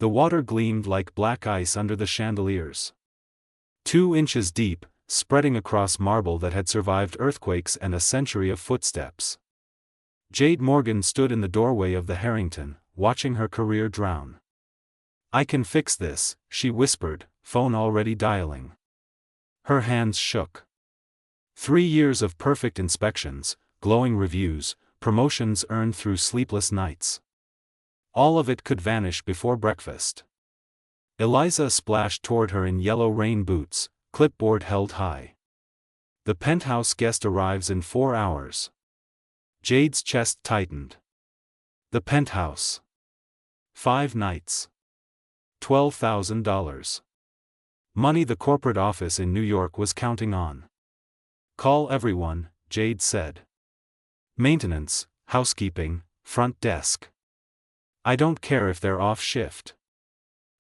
The water gleamed like black ice under the chandeliers. 2 inches deep, spreading across marble that had survived earthquakes and a century of footsteps. Jade Morgan stood in the doorway of the Harrington, watching her career drown. "I can fix this," she whispered, phone already dialing. Her hands shook. 3 years of perfect inspections, glowing reviews, promotions earned through sleepless nights. All of it could vanish before breakfast. Eliza splashed toward her in yellow rain boots, clipboard held high. "The penthouse guest arrives in 4 hours." Jade's chest tightened. The penthouse. 5 nights. $12,000. Money the corporate office in New York was counting on. "Call everyone," Jade said. "Maintenance, housekeeping, front desk. I don't care if they're off shift."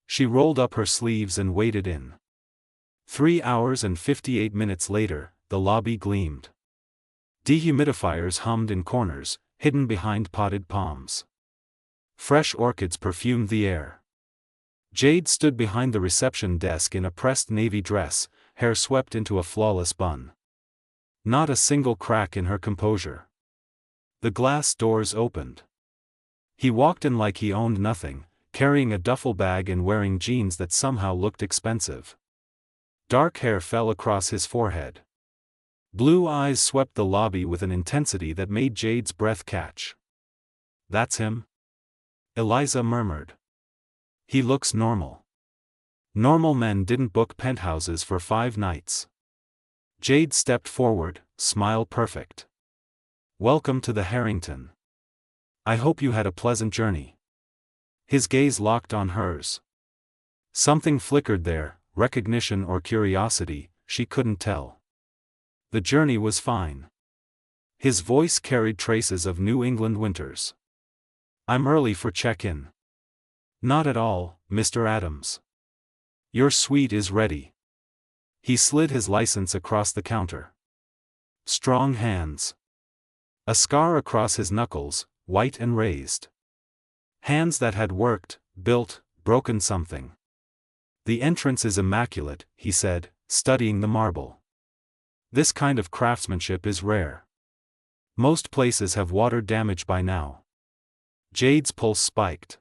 She rolled up her sleeves and waded in. 3 hours and 58 minutes later, the lobby gleamed. Dehumidifiers hummed in corners, hidden behind potted palms. Fresh orchids perfumed the air. Jade stood behind the reception desk in a pressed navy dress, hair swept into a flawless bun. Not a single crack in her composure. The glass doors opened. He walked in like he owned nothing, carrying a duffel bag and wearing jeans that somehow looked expensive. Dark hair fell across his forehead. Blue eyes swept the lobby with an intensity that made Jade's breath catch. "That's him?" Eliza murmured. "He looks normal." Normal men didn't book penthouses for 5 nights. Jade stepped forward, smile perfect. "Welcome to the Harrington. I hope you had a pleasant journey." His gaze locked on hers. Something flickered there, recognition or curiosity, she couldn't tell. The journey was fine. His voice carried traces of New England winters. "I'm early for check-in." "Not at all, Mr. Adams. Your suite is ready." He slid his license across the counter. Strong hands. A scar across his knuckles, white and raised. Hands that had worked, built, broken something. "The entrance is immaculate," he said, studying the marble. "This kind of craftsmanship is rare. Most places have water damage by now." Jade's pulse spiked.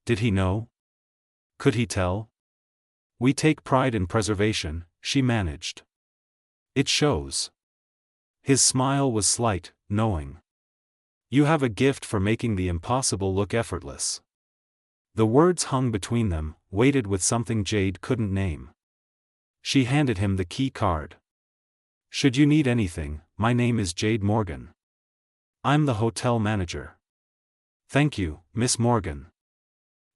Did he know? Could he tell? "We take pride in preservation," she managed. "It shows." His smile was slight, knowing. "You have a gift for making the impossible look effortless." The words hung between them, weighted with something Jade couldn't name. She handed him the key card. "Should you need anything, my name is Jade Morgan. I'm the hotel manager." "Thank you, Miss Morgan."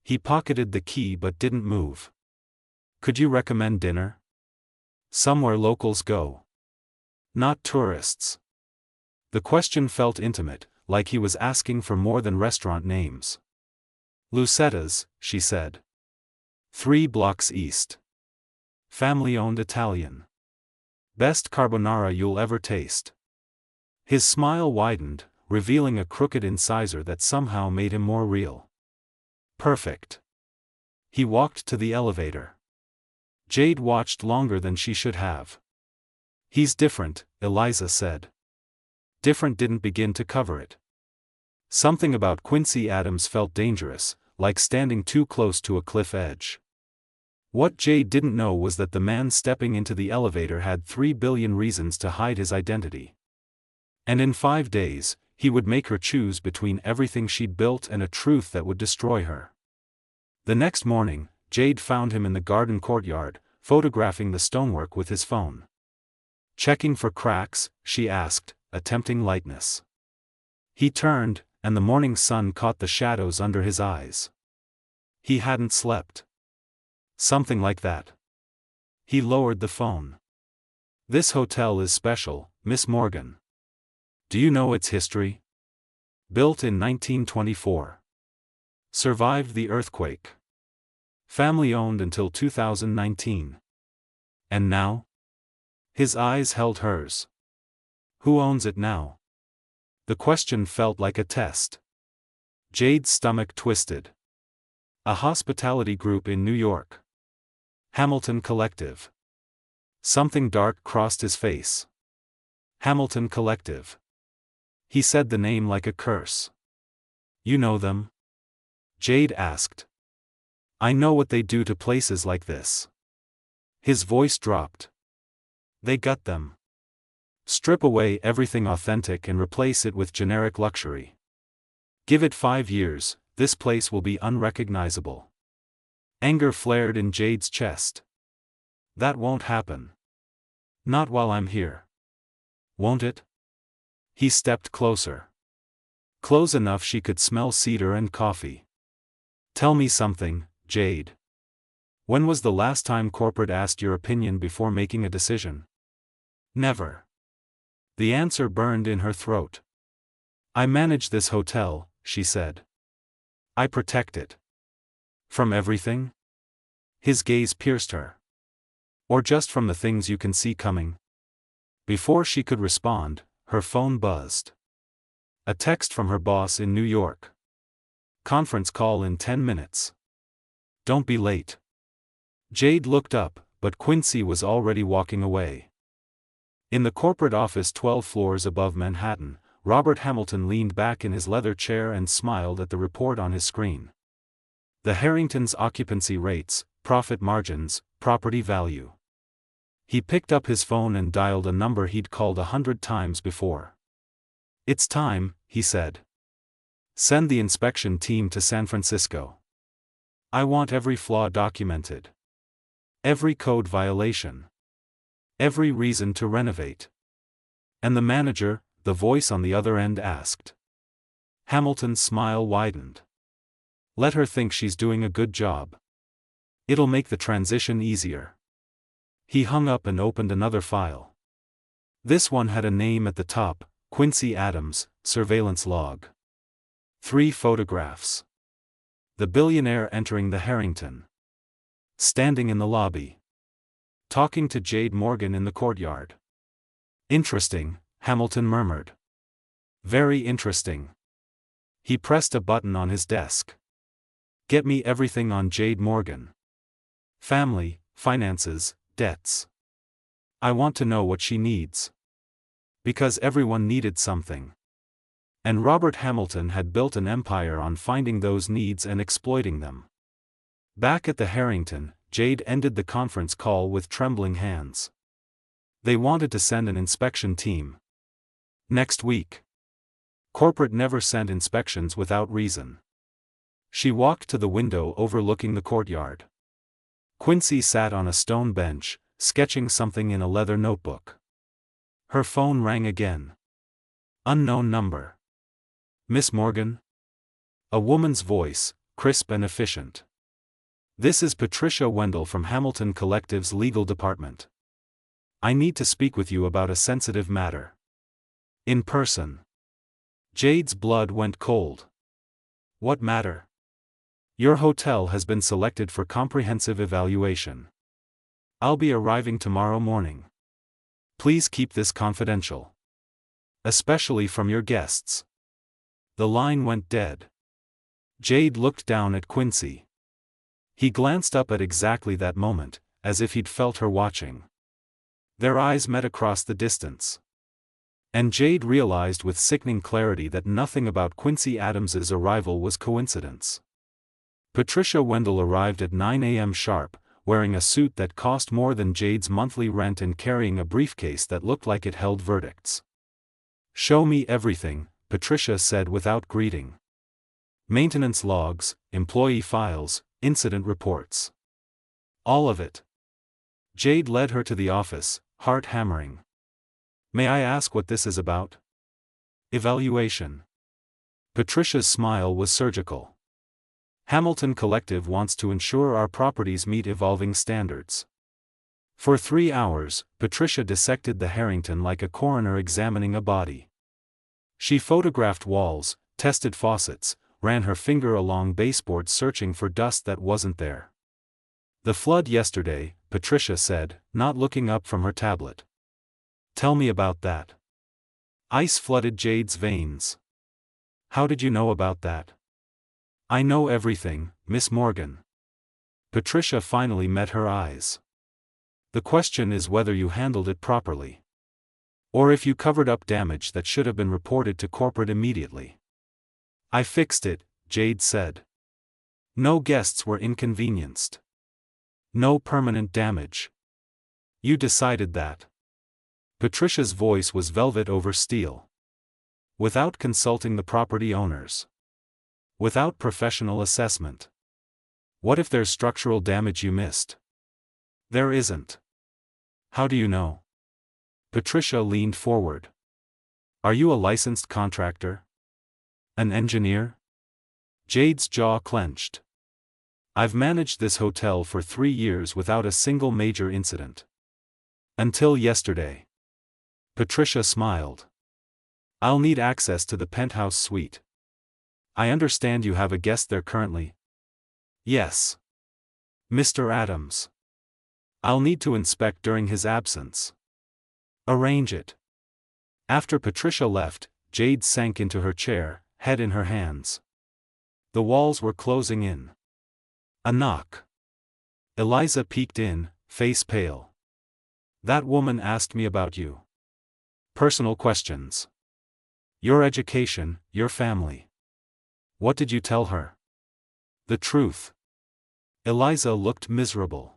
He pocketed the key but didn't move. "Could you recommend dinner? Somewhere locals go. Not tourists." The question felt intimate, like he was asking for more than restaurant names. "Lucetta's," she said. 3 blocks east. Family-owned Italian. Best carbonara you'll ever taste." His smile widened, revealing a crooked incisor that somehow made him more real. "Perfect." He walked to the elevator. Jade watched longer than she should have. "He's different," Eliza said. Different didn't begin to cover it. Something about Quincy Adams felt dangerous, like standing too close to a cliff edge. What Jade didn't know was that the man stepping into the elevator had 3 billion reasons to hide his identity. And in 5 days, he would make her choose between everything she'd built and a truth that would destroy her. The next morning, Jade found him in the garden courtyard, photographing the stonework with his phone. "Checking for cracks?" she asked, attempting lightness. He turned, and the morning sun caught the shadows under his eyes. He hadn't slept. Something like that. He lowered the phone. "This hotel is special, Miss Morgan. Do you know its history? Built in 1924. Survived the earthquake. Family-owned until 2019. And now?" His eyes held hers. "Who owns it now?" The question felt like a test. Jade's stomach twisted. A hospitality group in New York. Hamilton Collective. Something dark crossed his face. Hamilton Collective. He said the name like a curse. You know them? Jade asked. I know what they do to places like this. His voice dropped. They gut them. Strip away everything authentic and replace it with generic luxury. Give it 5 years, this place will be unrecognizable. Anger flared in Jade's chest. That won't happen. Not while I'm here. Won't it? He stepped closer. Close enough she could smell cedar and coffee. Tell me something, Jade. When was the last time corporate asked your opinion before making a decision? Never. The answer burned in her throat. I manage this hotel, she said. I protect it. From everything? His gaze pierced her. Or just from the things you can see coming? Before she could respond, her phone buzzed. A text from her boss in New York. Conference call in 10 minutes. Don't be late. Jade looked up, but Quincy was already walking away. In the corporate office 12 floors above Manhattan, Robert Hamilton leaned back in his leather chair and smiled at the report on his screen. The Harrington's occupancy rates, profit margins, property value. He picked up his phone and dialed a number he'd called 100 times before. It's time, he said. Send the inspection team to San Francisco. I want every flaw documented. Every code violation. Every reason to renovate. And the manager, the voice on the other end asked. Hamilton's smile widened. Let her think she's doing a good job. It'll make the transition easier. He hung up and opened another file. This one had a name at the top, Quincy Adams, surveillance log. 3 photographs. The billionaire entering the Harrington. Standing in the lobby. Talking to Jade Morgan in the courtyard. Interesting, Hamilton murmured. Very interesting. He pressed a button on his desk. Get me everything on Jade Morgan. Family, finances, debts. I want to know what she needs. Because everyone needed something. And Robert Hamilton had built an empire on finding those needs and exploiting them. Back at the Harrington, Jade ended the conference call with trembling hands. They wanted to send an inspection team. Next week. Corporate never sent inspections without reason. She walked to the window overlooking the courtyard. Quincy sat on a stone bench, sketching something in a leather notebook. Her phone rang again. Unknown number. Miss Morgan? A woman's voice, crisp and efficient. This is Patricia Wendell from Hamilton Collective's legal department. I need to speak with you about a sensitive matter. In person. Jade's blood went cold. What matter? Your hotel has been selected for comprehensive evaluation. I'll be arriving tomorrow morning. Please keep this confidential. Especially from your guests. The line went dead. Jade looked down at Quincy. He glanced up at exactly that moment, as if he'd felt her watching. Their eyes met across the distance. And Jade realized with sickening clarity that nothing about Quincy Adams's arrival was coincidence. Patricia Wendell arrived at 9 a.m. sharp, wearing a suit that cost more than Jade's monthly rent and carrying a briefcase that looked like it held verdicts. Show me everything, Patricia said without greeting. Maintenance logs, employee files, incident reports. All of it. Jade led her to the office, heart hammering. May I ask what this is about? Evaluation. Patricia's smile was surgical. Hamilton Collective wants to ensure our properties meet evolving standards. For 3 hours, Patricia dissected the Harrington like a coroner examining a body. She photographed walls, tested faucets, ran her finger along baseboards searching for dust that wasn't there. The flood yesterday, Patricia said, not looking up from her tablet. Tell me about that. Ice flooded Jade's veins. How did you know about that? I know everything, Miss Morgan. Patricia finally met her eyes. The question is whether you handled it properly. Or if you covered up damage that should have been reported to corporate immediately. I fixed it, Jade said. No guests were inconvenienced. No permanent damage. You decided that. Patricia's voice was velvet over steel. Without consulting the property owners. Without professional assessment. What if there's structural damage you missed? There isn't. How do you know? Patricia leaned forward. Are you a licensed contractor? An engineer? Jade's jaw clenched. I've managed this hotel for 3 years without a single major incident. Until yesterday. Patricia smiled. I'll need access to the penthouse suite. I understand you have a guest there currently. Yes. Mr. Adams. I'll need to inspect during his absence. Arrange it. After Patricia left, Jade sank into her chair, head in her hands. The walls were closing in. A knock. Eliza peeked in, face pale. That woman asked me about you. Personal questions. Your education, your family. What did you tell her? The truth. Eliza looked miserable.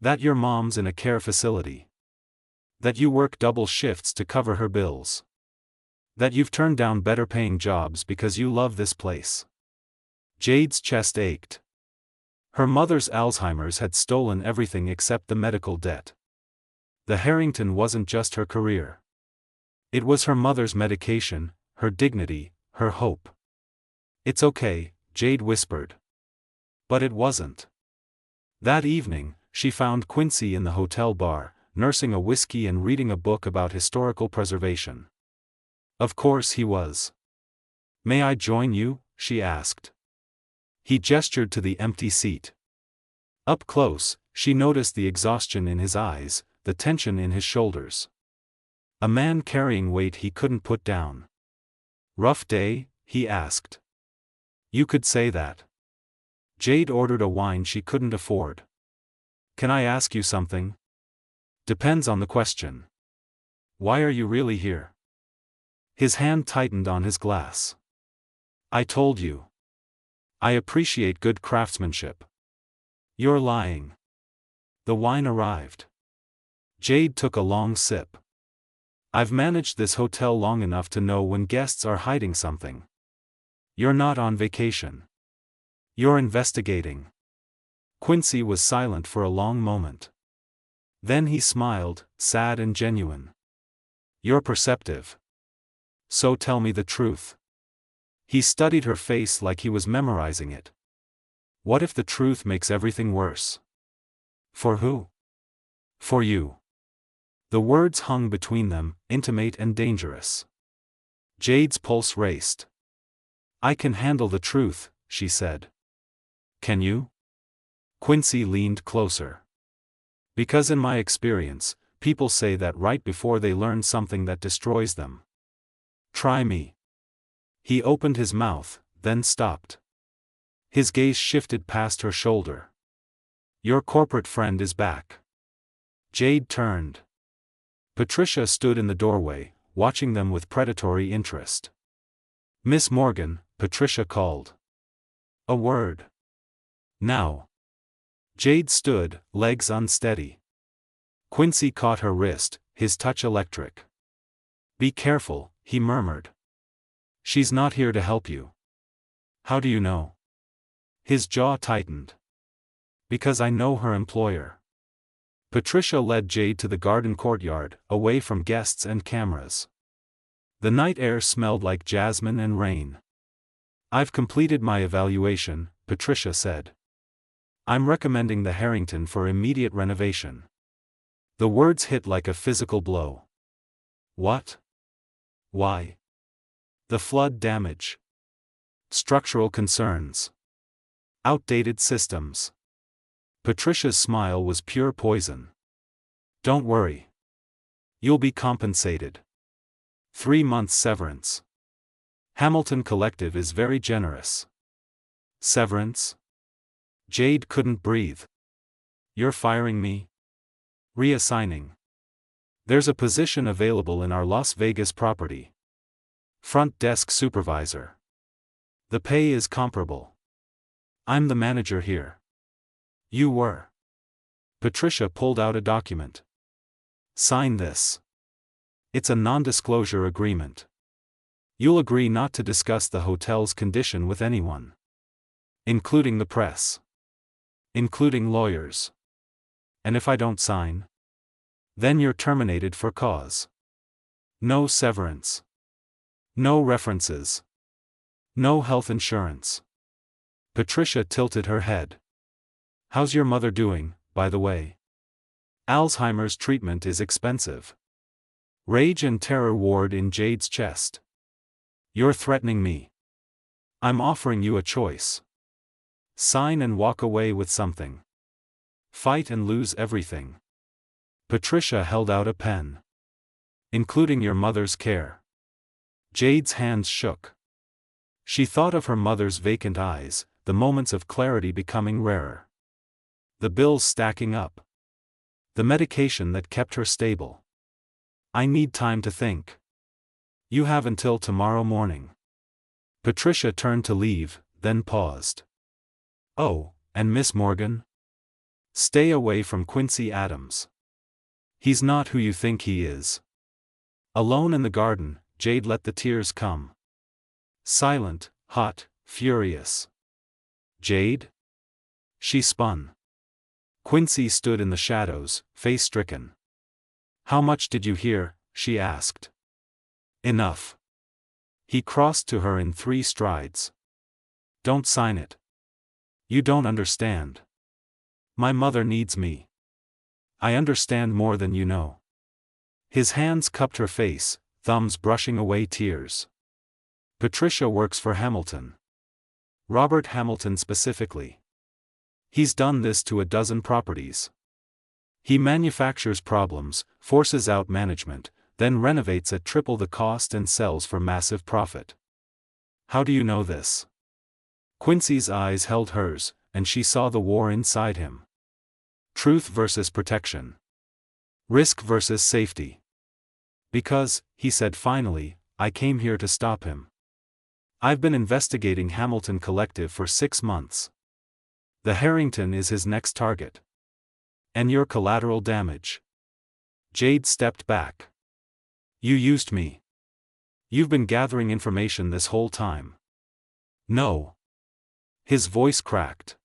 That your mom's in a care facility. That you work double shifts to cover her bills. That you've turned down better paying jobs because you love this place. Jade's chest ached. Her mother's Alzheimer's had stolen everything except the medical debt. The Harrington wasn't just her career. It was her mother's medication, her dignity, her hope. It's okay, Jade whispered. But it wasn't. That evening, she found Quincy in the hotel bar, nursing a whiskey and reading a book about historical preservation. Of course he was. May I join you? She asked. He gestured to the empty seat. Up close, she noticed the exhaustion in his eyes, the tension in his shoulders. A man carrying weight he couldn't put down. Rough day? He asked. You could say that. Jade ordered a wine she couldn't afford. Can I ask you something? Depends on the question. Why are you really here? His hand tightened on his glass. I told you. I appreciate good craftsmanship. You're lying. The wine arrived. Jade took a long sip. I've managed this hotel long enough to know when guests are hiding something. You're not on vacation. You're investigating. Quincy was silent for a long moment. Then he smiled, sad and genuine. You're perceptive. So tell me the truth. He studied her face like he was memorizing it. What if the truth makes everything worse? For who? For you. The words hung between them, intimate and dangerous. Jade's pulse raced. I can handle the truth, she said. Can you? Quincy leaned closer. Because in my experience, people say that right before they learn something that destroys them. Try me. He opened his mouth, then stopped. His gaze shifted past her shoulder. Your corporate friend is back. Jade turned. Patricia stood in the doorway, watching them with predatory interest. Miss Morgan, Patricia called. A word. Now. Jade stood, legs unsteady. Quincy caught her wrist, his touch electric. Be careful, he murmured. She's not here to help you. How do you know? His jaw tightened. Because I know her employer. Patricia led Jade to the garden courtyard, away from guests and cameras. The night air smelled like jasmine and rain. I've completed my evaluation, Patricia said. I'm recommending the Harrington for immediate renovation. The words hit like a physical blow. What? Why? The flood damage. Structural concerns. Outdated systems. Patricia's smile was pure poison. Don't worry. You'll be compensated. 3 months severance. Hamilton Collective is very generous. Severance? Jade couldn't breathe. You're firing me? Reassigning. There's a position available in our Las Vegas property. Front desk supervisor. The pay is comparable. I'm the manager here. You were. Patricia pulled out a document. Sign this. It's a non-disclosure agreement. You'll agree not to discuss the hotel's condition with anyone. Including the press. Including lawyers. And if I don't sign? Then you're terminated for cause. No severance. No references. No health insurance. Patricia tilted her head. How's your mother doing, by the way? Alzheimer's treatment is expensive. Rage and terror warred in Jade's chest. You're threatening me. I'm offering you a choice. Sign and walk away with something. Fight and lose everything. Patricia held out a pen. Including your mother's care. Jade's hands shook. She thought of her mother's vacant eyes, the moments of clarity becoming rarer. The bills stacking up. The medication that kept her stable. I need time to think. You have until tomorrow morning. Patricia turned to leave, then paused. Oh, and Miss Morgan? Stay away from Quincy Adams. He's not who you think he is. Alone in the garden, Jade let the tears come. Silent, hot, furious. Jade? She spun. Quincy stood in the shadows, face-stricken. How much did you hear? She asked. Enough. He crossed to her in 3 strides. Don't sign it. You don't understand. My mother needs me. I understand more than you know. His hands cupped her face, thumbs brushing away tears. Patricia works for Hamilton. Robert Hamilton specifically. He's done this to a dozen properties. He manufactures problems, forces out management, then renovates at triple the cost and sells for massive profit. How do you know this? Quincy's eyes held hers, and she saw the war inside him. Truth versus protection. Risk versus safety. Because, he said finally, I came here to stop him. I've been investigating Hamilton Collective for 6 months. The Harrington is his next target. And your collateral damage. Jade stepped back. You used me. You've been gathering information this whole time. No. His voice cracked.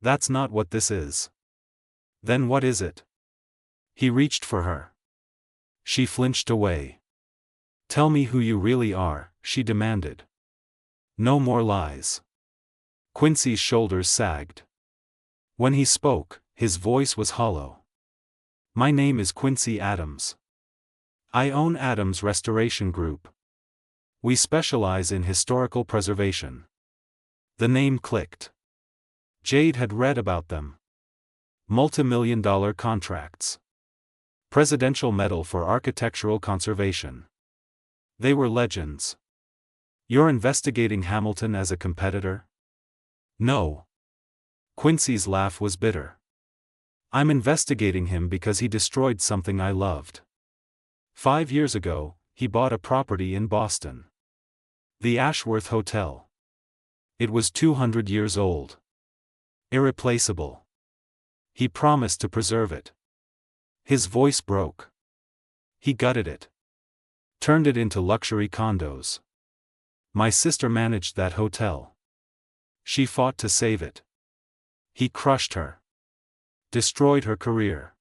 That's not what this is. Then what is it? He reached for her. She flinched away. Tell me who you really are, she demanded. No more lies. Quincy's shoulders sagged. When he spoke, his voice was hollow. My name is Quincy Adams. I own Adams Restoration Group. We specialize in historical preservation. The name clicked. Jade had read about them. Multi-million-dollar contracts. Presidential Medal for Architectural Conservation. They were legends. You're investigating Hamilton as a competitor? No. Quincy's laugh was bitter. I'm investigating him because he destroyed something I loved. 5 years ago, he bought a property in Boston. The Ashworth Hotel. It was 200 years old. Irreplaceable. He promised to preserve it. His voice broke. He gutted it. Turned it into luxury condos. My sister managed that hotel. She fought to save it. He crushed her. Destroyed her career.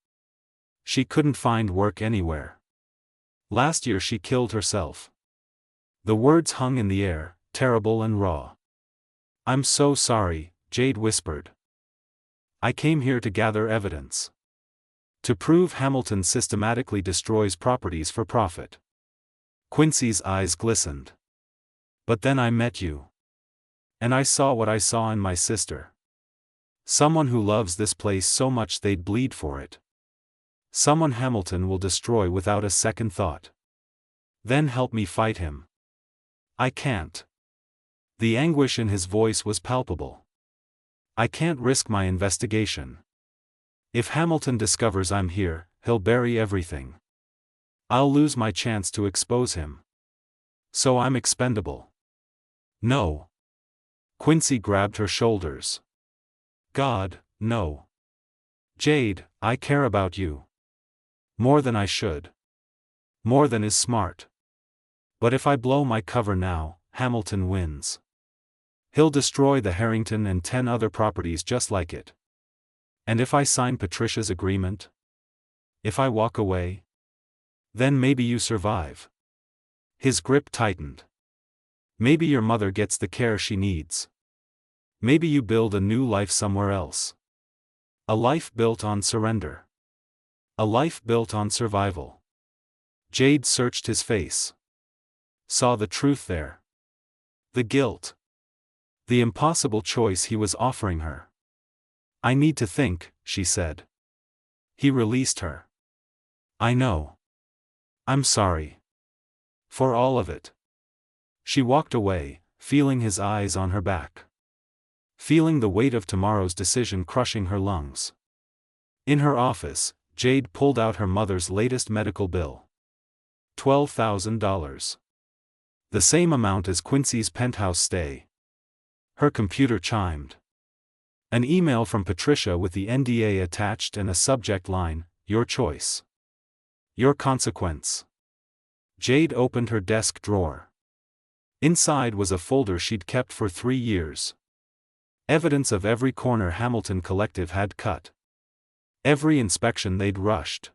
She couldn't find work anywhere. Last year she killed herself. The words hung in the air, terrible and raw. I'm so sorry, Jade whispered. I came here to gather evidence. To prove Hamilton systematically destroys properties for profit. Quincy's eyes glistened. But then I met you. And I saw what I saw in my sister. Someone who loves this place so much they'd bleed for it. Someone Hamilton will destroy without a second thought. Then help me fight him. I can't. The anguish in his voice was palpable. I can't risk my investigation. If Hamilton discovers I'm here, he'll bury everything. I'll lose my chance to expose him. So I'm expendable. No. Quincy grabbed her shoulders. God, no. Jade, I care about you. More than I should. More than is smart. But if I blow my cover now, Hamilton wins. He'll destroy the Harrington and 10 other properties just like it. And if I sign Patricia's agreement? If I walk away? Then maybe you survive. His grip tightened. Maybe your mother gets the care she needs. Maybe you build a new life somewhere else. A life built on surrender. A life built on survival. Jade searched his face. Saw the truth there. The guilt. The impossible choice he was offering her. I need to think, she said. He released her. I know. I'm sorry. For all of it. She walked away, feeling his eyes on her back. Feeling the weight of tomorrow's decision crushing her lungs. In her office, Jade pulled out her mother's latest medical bill. $12,000. The same amount as Quincy's penthouse stay. Her computer chimed. An email from Patricia with the NDA attached and a subject line, your choice. Your consequence. Jade opened her desk drawer. Inside was a folder she'd kept for 3 years. Evidence of every corner Hamilton Collective had cut. Every inspection they'd rushed.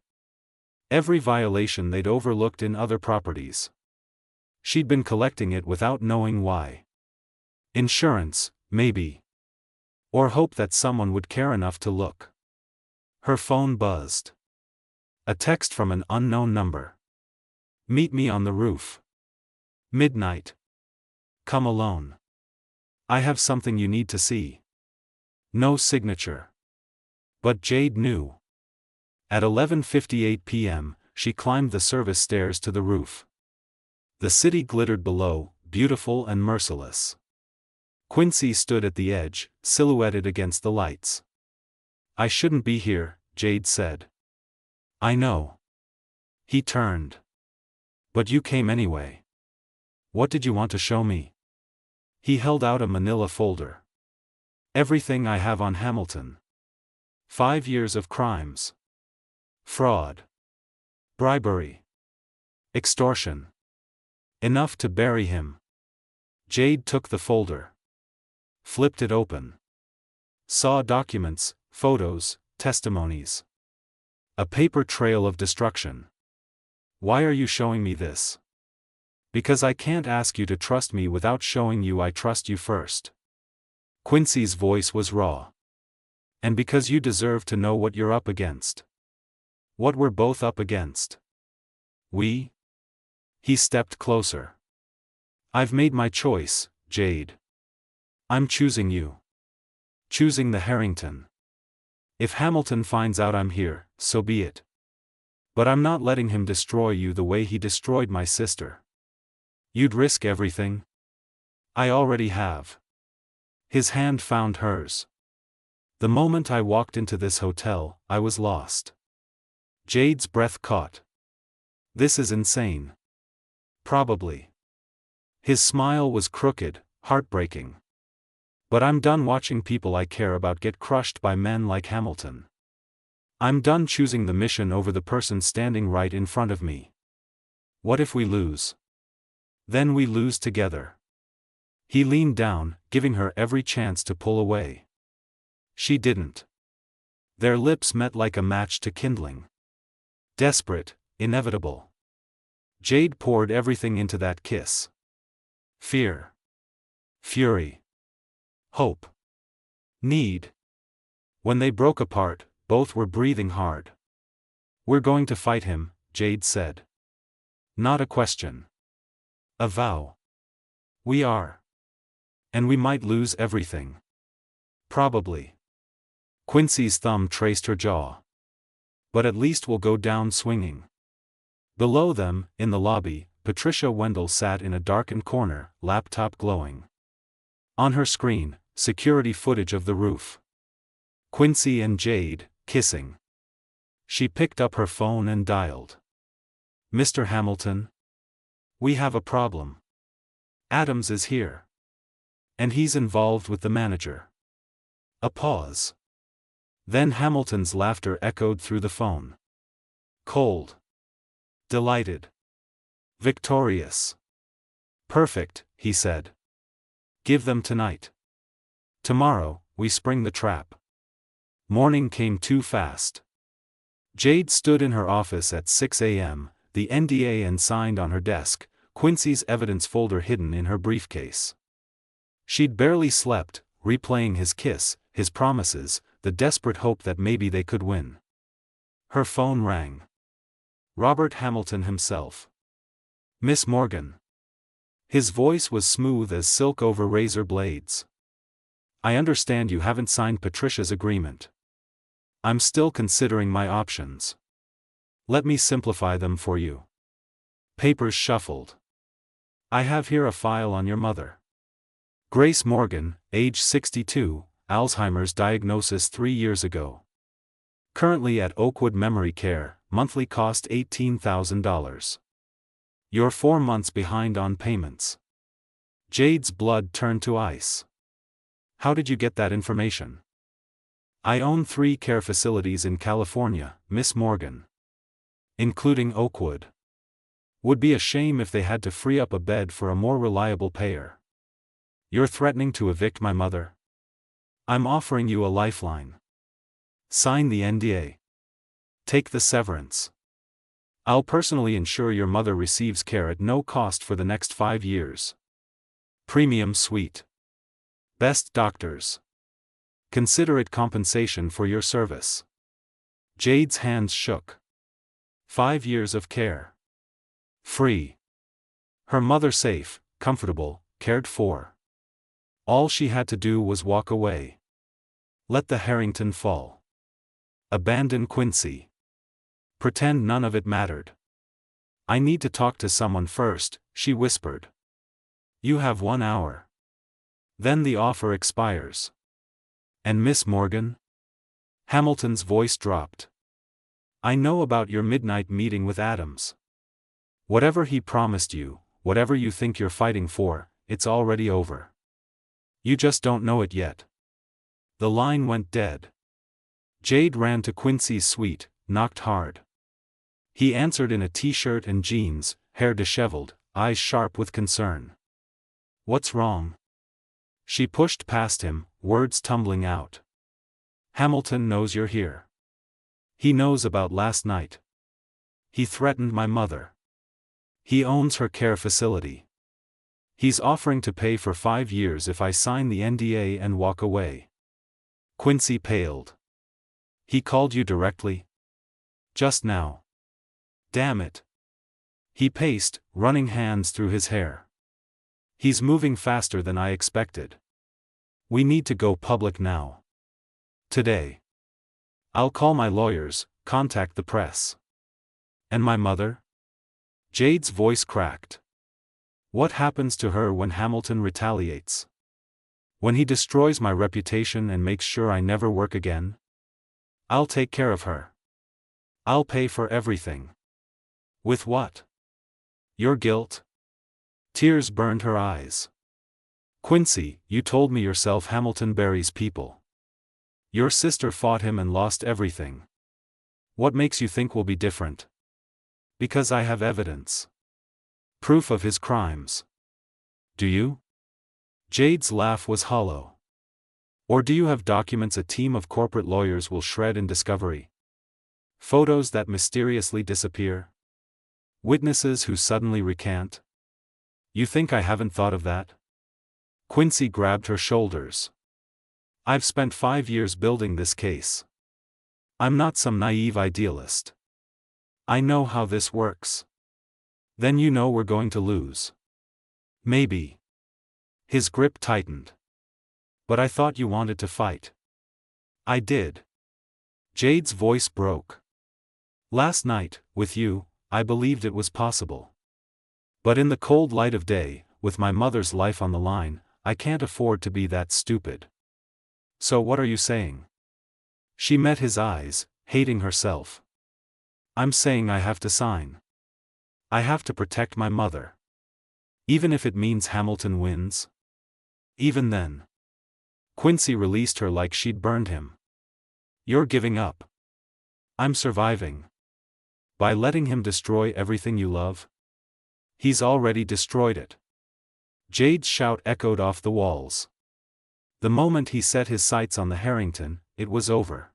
Every violation they'd overlooked in other properties. She'd been collecting it without knowing why. Insurance, maybe. Or hope that someone would care enough to look. Her phone buzzed. A text from an unknown number. Meet me on the roof. Midnight. Come alone. I have something you need to see. No signature. But Jade knew. At 11:58 p.m., she climbed the service stairs to the roof. The city glittered below, beautiful and merciless. Quincy stood at the edge, silhouetted against the lights. I shouldn't be here, Jade said. I know. He turned. But you came anyway. What did you want to show me? He held out a manila folder. Everything I have on Hamilton. 5 years of crimes. Fraud. Bribery. Extortion. Enough to bury him. Jade took the folder. Flipped it open. Saw documents, photos, testimonies. A paper trail of destruction. Why are you showing me this? Because I can't ask you to trust me without showing you I trust you first. Quincy's voice was raw. And because you deserve to know what you're up against. What we're both up against. We? He stepped closer. I've made my choice, Jade. I'm choosing you. Choosing the Harrington. If Hamilton finds out I'm here, so be it. But I'm not letting him destroy you the way he destroyed my sister. You'd risk everything? I already have. His hand found hers. The moment I walked into this hotel, I was lost. Jade's breath caught. This is insane. Probably. His smile was crooked, heartbreaking. But I'm done watching people I care about get crushed by men like Hamilton. I'm done choosing the mission over the person standing right in front of me. What if we lose? Then we lose together. He leaned down, giving her every chance to pull away. She didn't. Their lips met like a match to kindling. Desperate, inevitable. Jade poured everything into that kiss. Fear. Fury. Hope. Need. When they broke apart, both were breathing hard. We're going to fight him, Jade said. Not a question. A vow. We are. And we might lose everything. Probably. Quincy's thumb traced her jaw. But at least we'll go down swinging. Below them, in the lobby, Patricia Wendell sat in a darkened corner, laptop glowing. On her screen, security footage of the roof. Quincy and Jade, kissing. She picked up her phone and dialed. "Mr. Hamilton? We have a problem. Adams is here. And he's involved with the manager." A pause. Then Hamilton's laughter echoed through the phone. "Cold. Delighted. Victorious. Perfect," he said. "Give them tonight. Tomorrow, we spring the trap." Morning came too fast. Jade stood in her office at 6 a.m., the NDA and signed on her desk, Quincy's evidence folder hidden in her briefcase. She'd barely slept, replaying his kiss, his promises, the desperate hope that maybe they could win. Her phone rang. Robert Hamilton himself. "Miss Morgan." His voice was smooth as silk over razor blades. "I understand you haven't signed Patricia's agreement. I'm still considering my options. Let me simplify them for you." Papers shuffled. "I have here a file on your mother. Grace Morgan, age 62, Alzheimer's diagnosis 3 years ago. Currently at Oakwood Memory Care, monthly cost $18,000. You're 4 months behind on payments." Jade's blood turned to ice. "How did you get that information?" "I own 3 care facilities in California, Miss Morgan. Including Oakwood. Would be a shame if they had to free up a bed for a more reliable payer." "You're threatening to evict my mother?" "I'm offering you a lifeline. Sign the NDA. Take the severance. I'll personally ensure your mother receives care at no cost for the next 5 years. Premium suite. Best doctors. Consider it compensation for your service." Jade's hands shook. 5 years of care. Free. Her mother safe, comfortable, cared for. All she had to do was walk away. Let the Harrington fall. Abandon Quincy. Pretend none of it mattered. "I need to talk to someone first," she whispered. "You have 1 hour. Then the offer expires." "And Miss Morgan?" Hamilton's voice dropped. "I know about your midnight meeting with Adams. Whatever he promised you, whatever you think you're fighting for, it's already over. You just don't know it yet." The line went dead. Jade ran to Quincy's suite, knocked hard. He answered in a t-shirt and jeans, hair disheveled, eyes sharp with concern. "What's wrong?" She pushed past him, words tumbling out. "Hamilton knows you're here. He knows about last night. He threatened my mother. He owns her care facility. He's offering to pay for 5 years if I sign the NDA and walk away." Quincy paled. "He called you directly?" "Just now." "Damn it." He paced, running hands through his hair. "He's moving faster than I expected. We need to go public now. Today. I'll call my lawyers, contact the press." "And my mother?" Jade's voice cracked. "What happens to her when Hamilton retaliates? When he destroys my reputation and makes sure I never work again? I'll take care of her. I'll pay for everything." "With what?" "Your guilt." Tears burned her eyes. "Quincy, you told me yourself Hamilton buries people. Your sister fought him and lost everything. What makes you think we'll be different?" "Because I have evidence. Proof of his crimes." "Do you?" Jade's laugh was hollow. "Or do you have documents a team of corporate lawyers will shred in discovery? Photos that mysteriously disappear? Witnesses who suddenly recant? You think I haven't thought of that?" Quincy grabbed her shoulders. "I've spent 5 years building this case. I'm not some naive idealist. I know how this works." "Then you know we're going to lose." "Maybe." His grip tightened. "But I thought you wanted to fight." "I did." Jade's voice broke. "Last night, with you, I believed it was possible. But in the cold light of day, with my mother's life on the line, I can't afford to be that stupid. So what are you saying? She met his eyes, hating herself. I'm saying I have to sign. I have to protect my mother. Even if it means Hamilton wins? Even then. Quincy released her like she'd burned him. You're giving up. I'm surviving. By letting him destroy everything you love? He's already destroyed it. Jade's shout echoed off the walls. The moment he set his sights on the Harrington, it was over.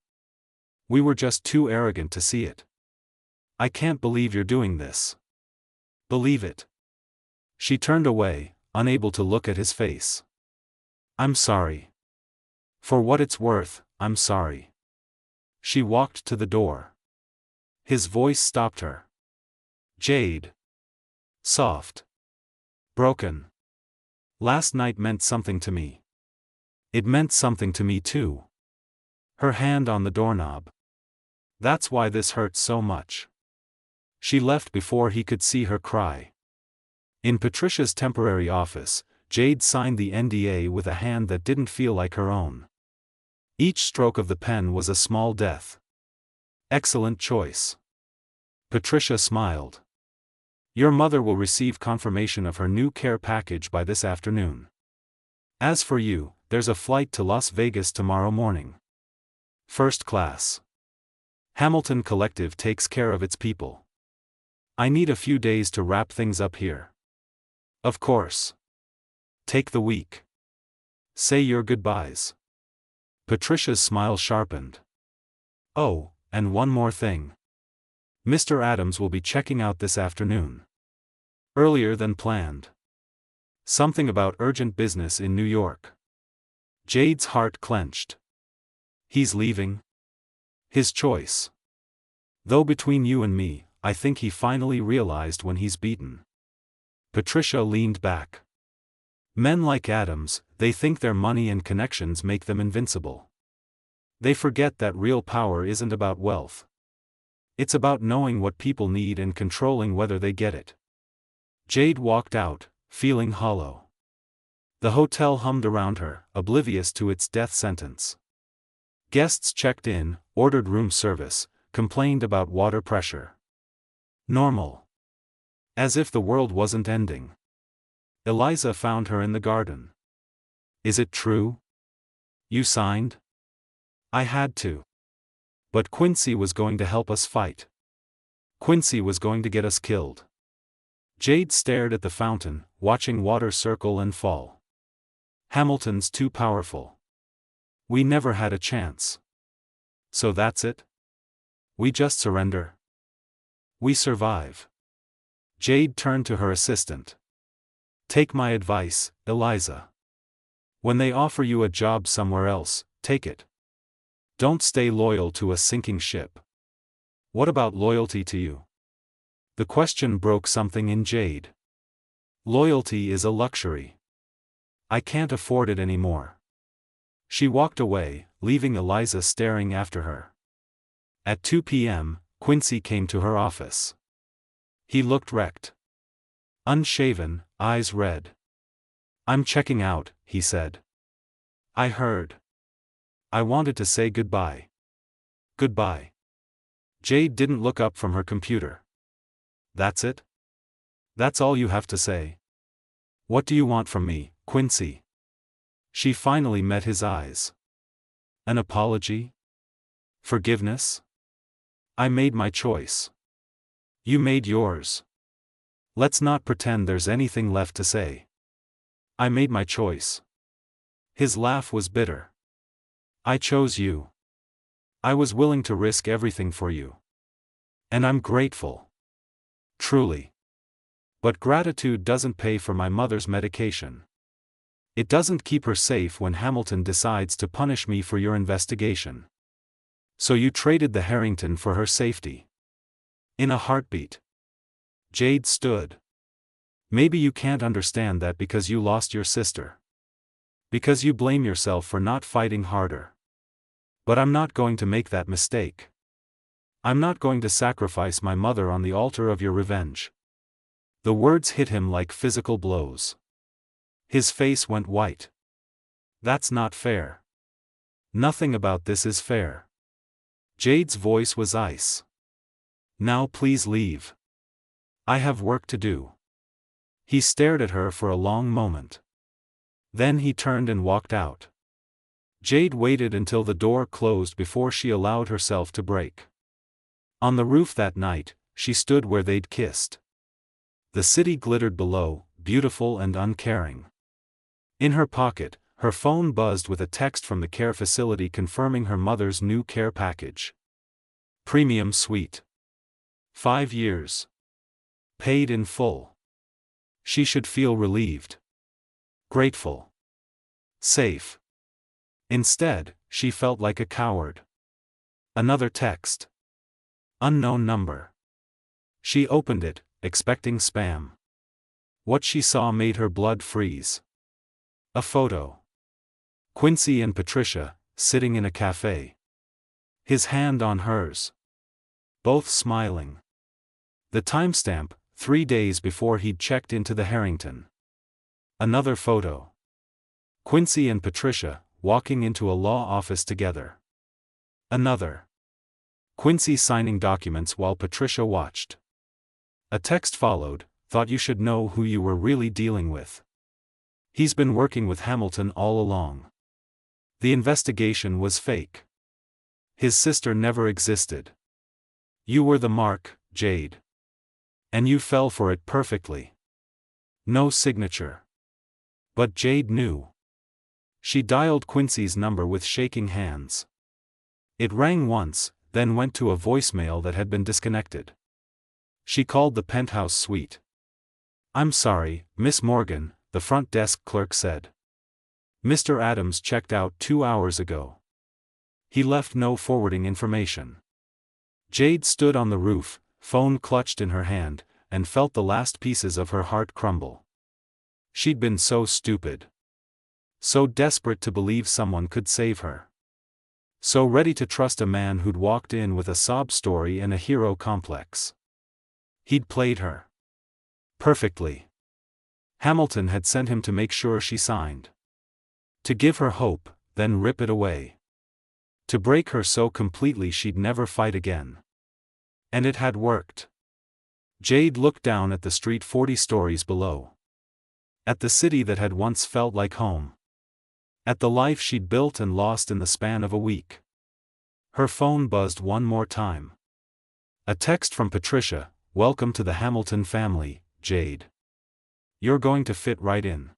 We were just too arrogant to see it. I can't believe you're doing this. Believe it. She turned away, unable to look at his face. I'm sorry. For what it's worth, I'm sorry. She walked to the door. His voice stopped her. Jade. Soft. Broken. Last night meant something to me. It meant something to me too. Her hand on the doorknob. That's why this hurts so much. She left before he could see her cry. In Patricia's temporary office, Jade signed the NDA with a hand that didn't feel like her own. Each stroke of the pen was a small death. Excellent choice. Patricia smiled. Your mother will receive confirmation of her new care package by this afternoon. As for you, there's a flight to Las Vegas tomorrow morning. First class. Hamilton Collective takes care of its people. I need a few days to wrap things up here. Of course. Take the week. Say your goodbyes. Patricia's smile sharpened. Oh, and one more thing. Mr. Adams will be checking out this afternoon. Earlier than planned. Something about urgent business in New York. Jade's heart clenched. He's leaving? His choice. Though between you and me, I think he finally realized when he's beaten. Patricia leaned back. Men like Adams, they think their money and connections make them invincible. They forget that real power isn't about wealth. It's about knowing what people need and controlling whether they get it. Jade walked out, feeling hollow. The hotel hummed around her, oblivious to its death sentence. Guests checked in, ordered room service, complained about water pressure. Normal. As if the world wasn't ending. Eliza found her in the garden. Is it true? You signed? I had to. But Quincy was going to help us fight. Quincy was going to get us killed. Jade stared at the fountain, watching water circle and fall. Hamilton's too powerful. We never had a chance. So that's it? We just surrender? We survive. Jade turned to her assistant. Take my advice, Eliza. When they offer you a job somewhere else, take it. Don't stay loyal to a sinking ship. What about loyalty to you? The question broke something in Jade. Loyalty is a luxury. I can't afford it anymore. She walked away, leaving Eliza staring after her. At 2 p.m., Quincy came to her office. He looked wrecked. Unshaven, eyes red. I'm checking out, he said. I heard. I wanted to say goodbye. Goodbye. Jade didn't look up from her computer. That's it? That's all you have to say? What do you want from me, Quincy? She finally met his eyes. An apology? Forgiveness? I made my choice. You made yours. Let's not pretend there's anything left to say. I made my choice. His laugh was bitter. I chose you. I was willing to risk everything for you. And I'm grateful. Truly. But gratitude doesn't pay for my mother's medication. It doesn't keep her safe when Hamilton decides to punish me for your investigation. So you traded the Harrington for her safety. In a heartbeat. Jade stood. Maybe you can't understand that because you lost your sister. Because you blame yourself for not fighting harder. But I'm not going to make that mistake. I'm not going to sacrifice my mother on the altar of your revenge. The words hit him like physical blows. His face went white. That's not fair. Nothing about this is fair. Jade's voice was ice. Now please leave. I have work to do. He stared at her for a long moment. Then he turned and walked out. Jade waited until the door closed before she allowed herself to break. On the roof that night, she stood where they'd kissed. The city glittered below, beautiful and uncaring. In her pocket, her phone buzzed with a text from the care facility confirming her mother's new care package. Premium suite. 5 years. Paid in full. She should feel relieved. Grateful. Safe. Instead, she felt like a coward. Another text. Unknown number. She opened it, expecting spam. What she saw made her blood freeze. A photo. Quincy and Patricia, sitting in a cafe. His hand on hers. Both smiling. The timestamp, 3 days before he'd checked into the Harrington. Another photo. Quincy and Patricia, walking into a law office together. Another. Quincy signing documents while Patricia watched. A text followed, thought you should know who you were really dealing with. He's been working with Hamilton all along. The investigation was fake. His sister never existed. You were the mark, Jade. And you fell for it perfectly. No signature. But Jade knew. She dialed Quincy's number with shaking hands. It rang once, then went to a voicemail that had been disconnected. She called the penthouse suite. I'm sorry, Miss Morgan, the front desk clerk said. Mr. Adams checked out 2 hours ago. He left no forwarding information. Jade stood on the roof, phone clutched in her hand, and felt the last pieces of her heart crumble. She'd been so stupid. So desperate to believe someone could save her. So ready to trust a man who'd walked in with a sob story and a hero complex. He'd played her. Perfectly. Hamilton had sent him to make sure she signed. To give her hope, then rip it away. To break her so completely she'd never fight again. And it had worked. Jade looked down at the street 40 stories below. At the city that had once felt like home. At the life she'd built and lost in the span of a week. Her phone buzzed one more time. A text from Patricia, "Welcome to the Hamilton family, Jade. You're going to fit right in."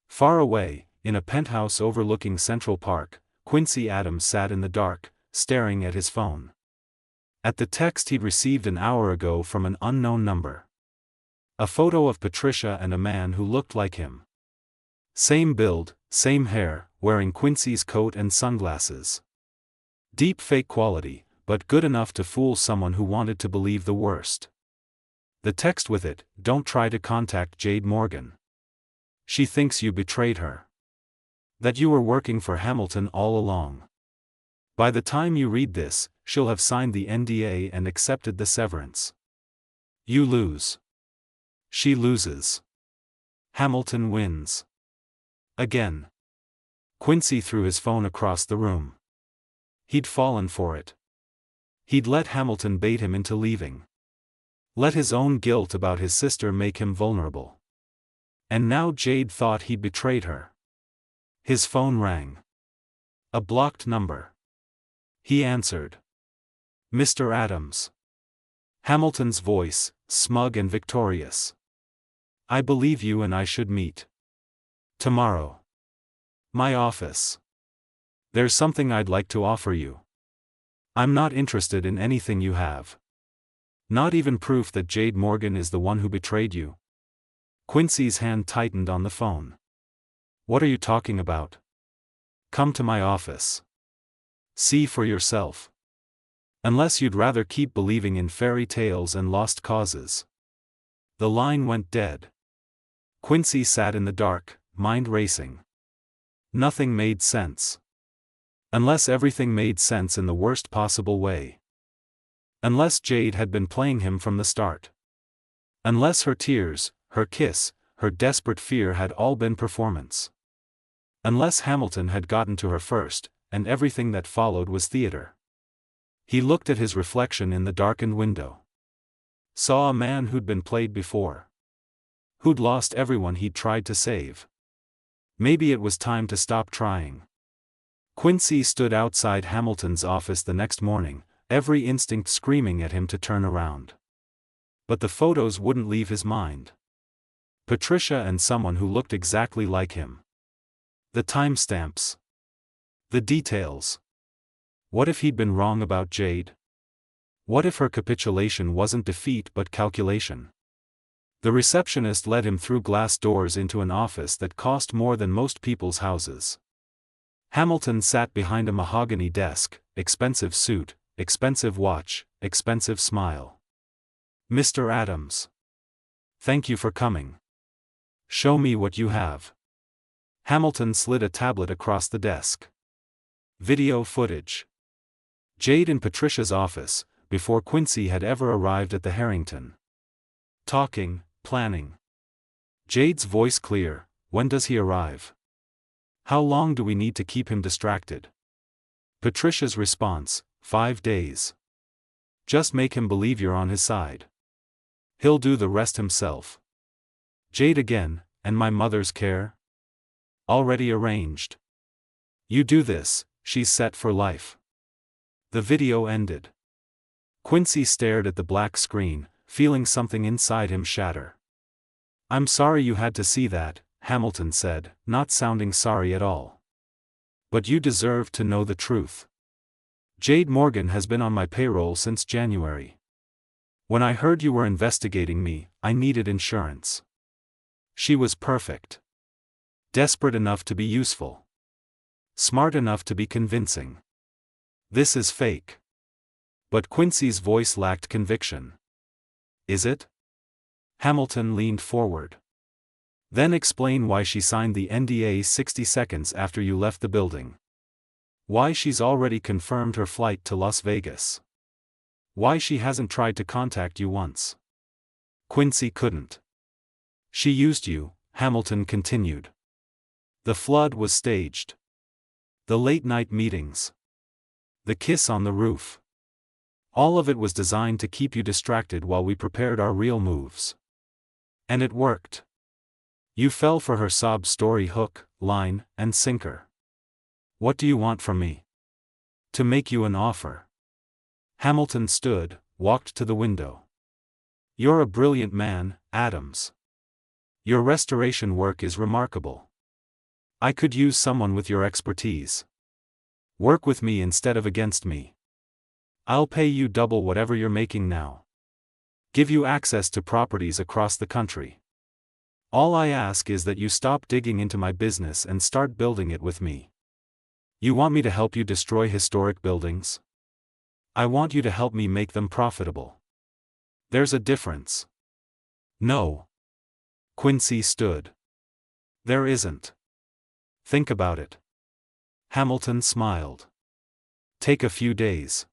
Far away, in a penthouse overlooking Central Park, Quincy Adams sat in the dark, staring at his phone. At the text he'd received an hour ago from an unknown number. A photo of Patricia and a man who looked like him. Same build, same hair, wearing Quincy's coat and sunglasses. Deep fake quality, but good enough to fool someone who wanted to believe the worst. The text with it, "Don't try to contact Jade Morgan. She thinks you betrayed her. That you were working for Hamilton all along. By the time you read this, she'll have signed the NDA and accepted the severance. You lose. She loses. Hamilton wins. Again." Quincy threw his phone across the room. He'd fallen for it. He'd let Hamilton bait him into leaving. Let his own guilt about his sister make him vulnerable. And now Jade thought he'd betrayed her. His phone rang. A blocked number. He answered. Mr. Adams. Hamilton's voice, smug and victorious. "I believe you and I should meet. Tomorrow. My office. There's something I'd like to offer you. I'm not interested in anything you have. Not even proof that Jade Morgan is the one who betrayed you." Quincy's hand tightened on the phone. "What are you talking about? Come to my office. See for yourself. Unless you'd rather keep believing in fairy tales and lost causes." The line went dead. Quincy sat in the dark, mind racing. Nothing made sense. Unless everything made sense in the worst possible way. Unless Jade had been playing him from the start. Unless her tears, her kiss, her desperate fear had all been performance. Unless Hamilton had gotten to her first, and everything that followed was theater. He looked at his reflection in the darkened window. Saw a man who'd been played before. Who'd lost everyone he'd tried to save. Maybe it was time to stop trying. Quincy stood outside Hamilton's office the next morning, every instinct screaming at him to turn around. But the photos wouldn't leave his mind. Patricia and someone who looked exactly like him. The timestamps. The details. What if he'd been wrong about Jade? What if her capitulation wasn't defeat but calculation? The receptionist led him through glass doors into an office that cost more than most people's houses. Hamilton sat behind a mahogany desk, expensive suit, expensive watch, expensive smile. "Mr. Adams. Thank you for coming. Show me what you have." Hamilton slid a tablet across the desk. Video footage. Jade in Patricia's office, before Quincy had ever arrived at the Harrington. Talking, planning. Jade's voice clear, "When does he arrive? How long do we need to keep him distracted?" Patricia's response, 5 days. Just make him believe you're on his side. He'll do the rest himself. Jade again, "And my mother's care?" Already arranged. You do this, she's set for life. The video ended. Quincy stared at the black screen, feeling something inside him shatter. "I'm sorry you had to see that," Hamilton said, not sounding sorry at all. "But you deserve to know the truth. Jade Morgan has been on my payroll since January. When I heard you were investigating me, I needed insurance. She was perfect. Desperate enough to be useful. Smart enough to be convincing. This is fake." But Quincy's voice lacked conviction. "Is it?" Hamilton leaned forward. "Then explain why she signed the NDA 60 seconds after you left the building. Why she's already confirmed her flight to Las Vegas. Why she hasn't tried to contact you once." Quincy couldn't. "She used you," Hamilton continued. "The flood was staged. The late-night meetings. The kiss on the roof. All of it was designed to keep you distracted while we prepared our real moves. And it worked. You fell for her sob story hook, line, and sinker. What do you want from me? To make you an offer." Hamilton stood, walked to the window. "You're a brilliant man, Adams. Your restoration work is remarkable. I could use someone with your expertise. Work with me instead of against me. I'll pay you double whatever you're making now. Give you access to properties across the country. All I ask is that you stop digging into my business and start building it with me. You want me to help you destroy historic buildings? I want you to help me make them profitable. There's a difference." "No." Quincy stood. "There isn't. Think about it." Hamilton smiled. "Take a few days.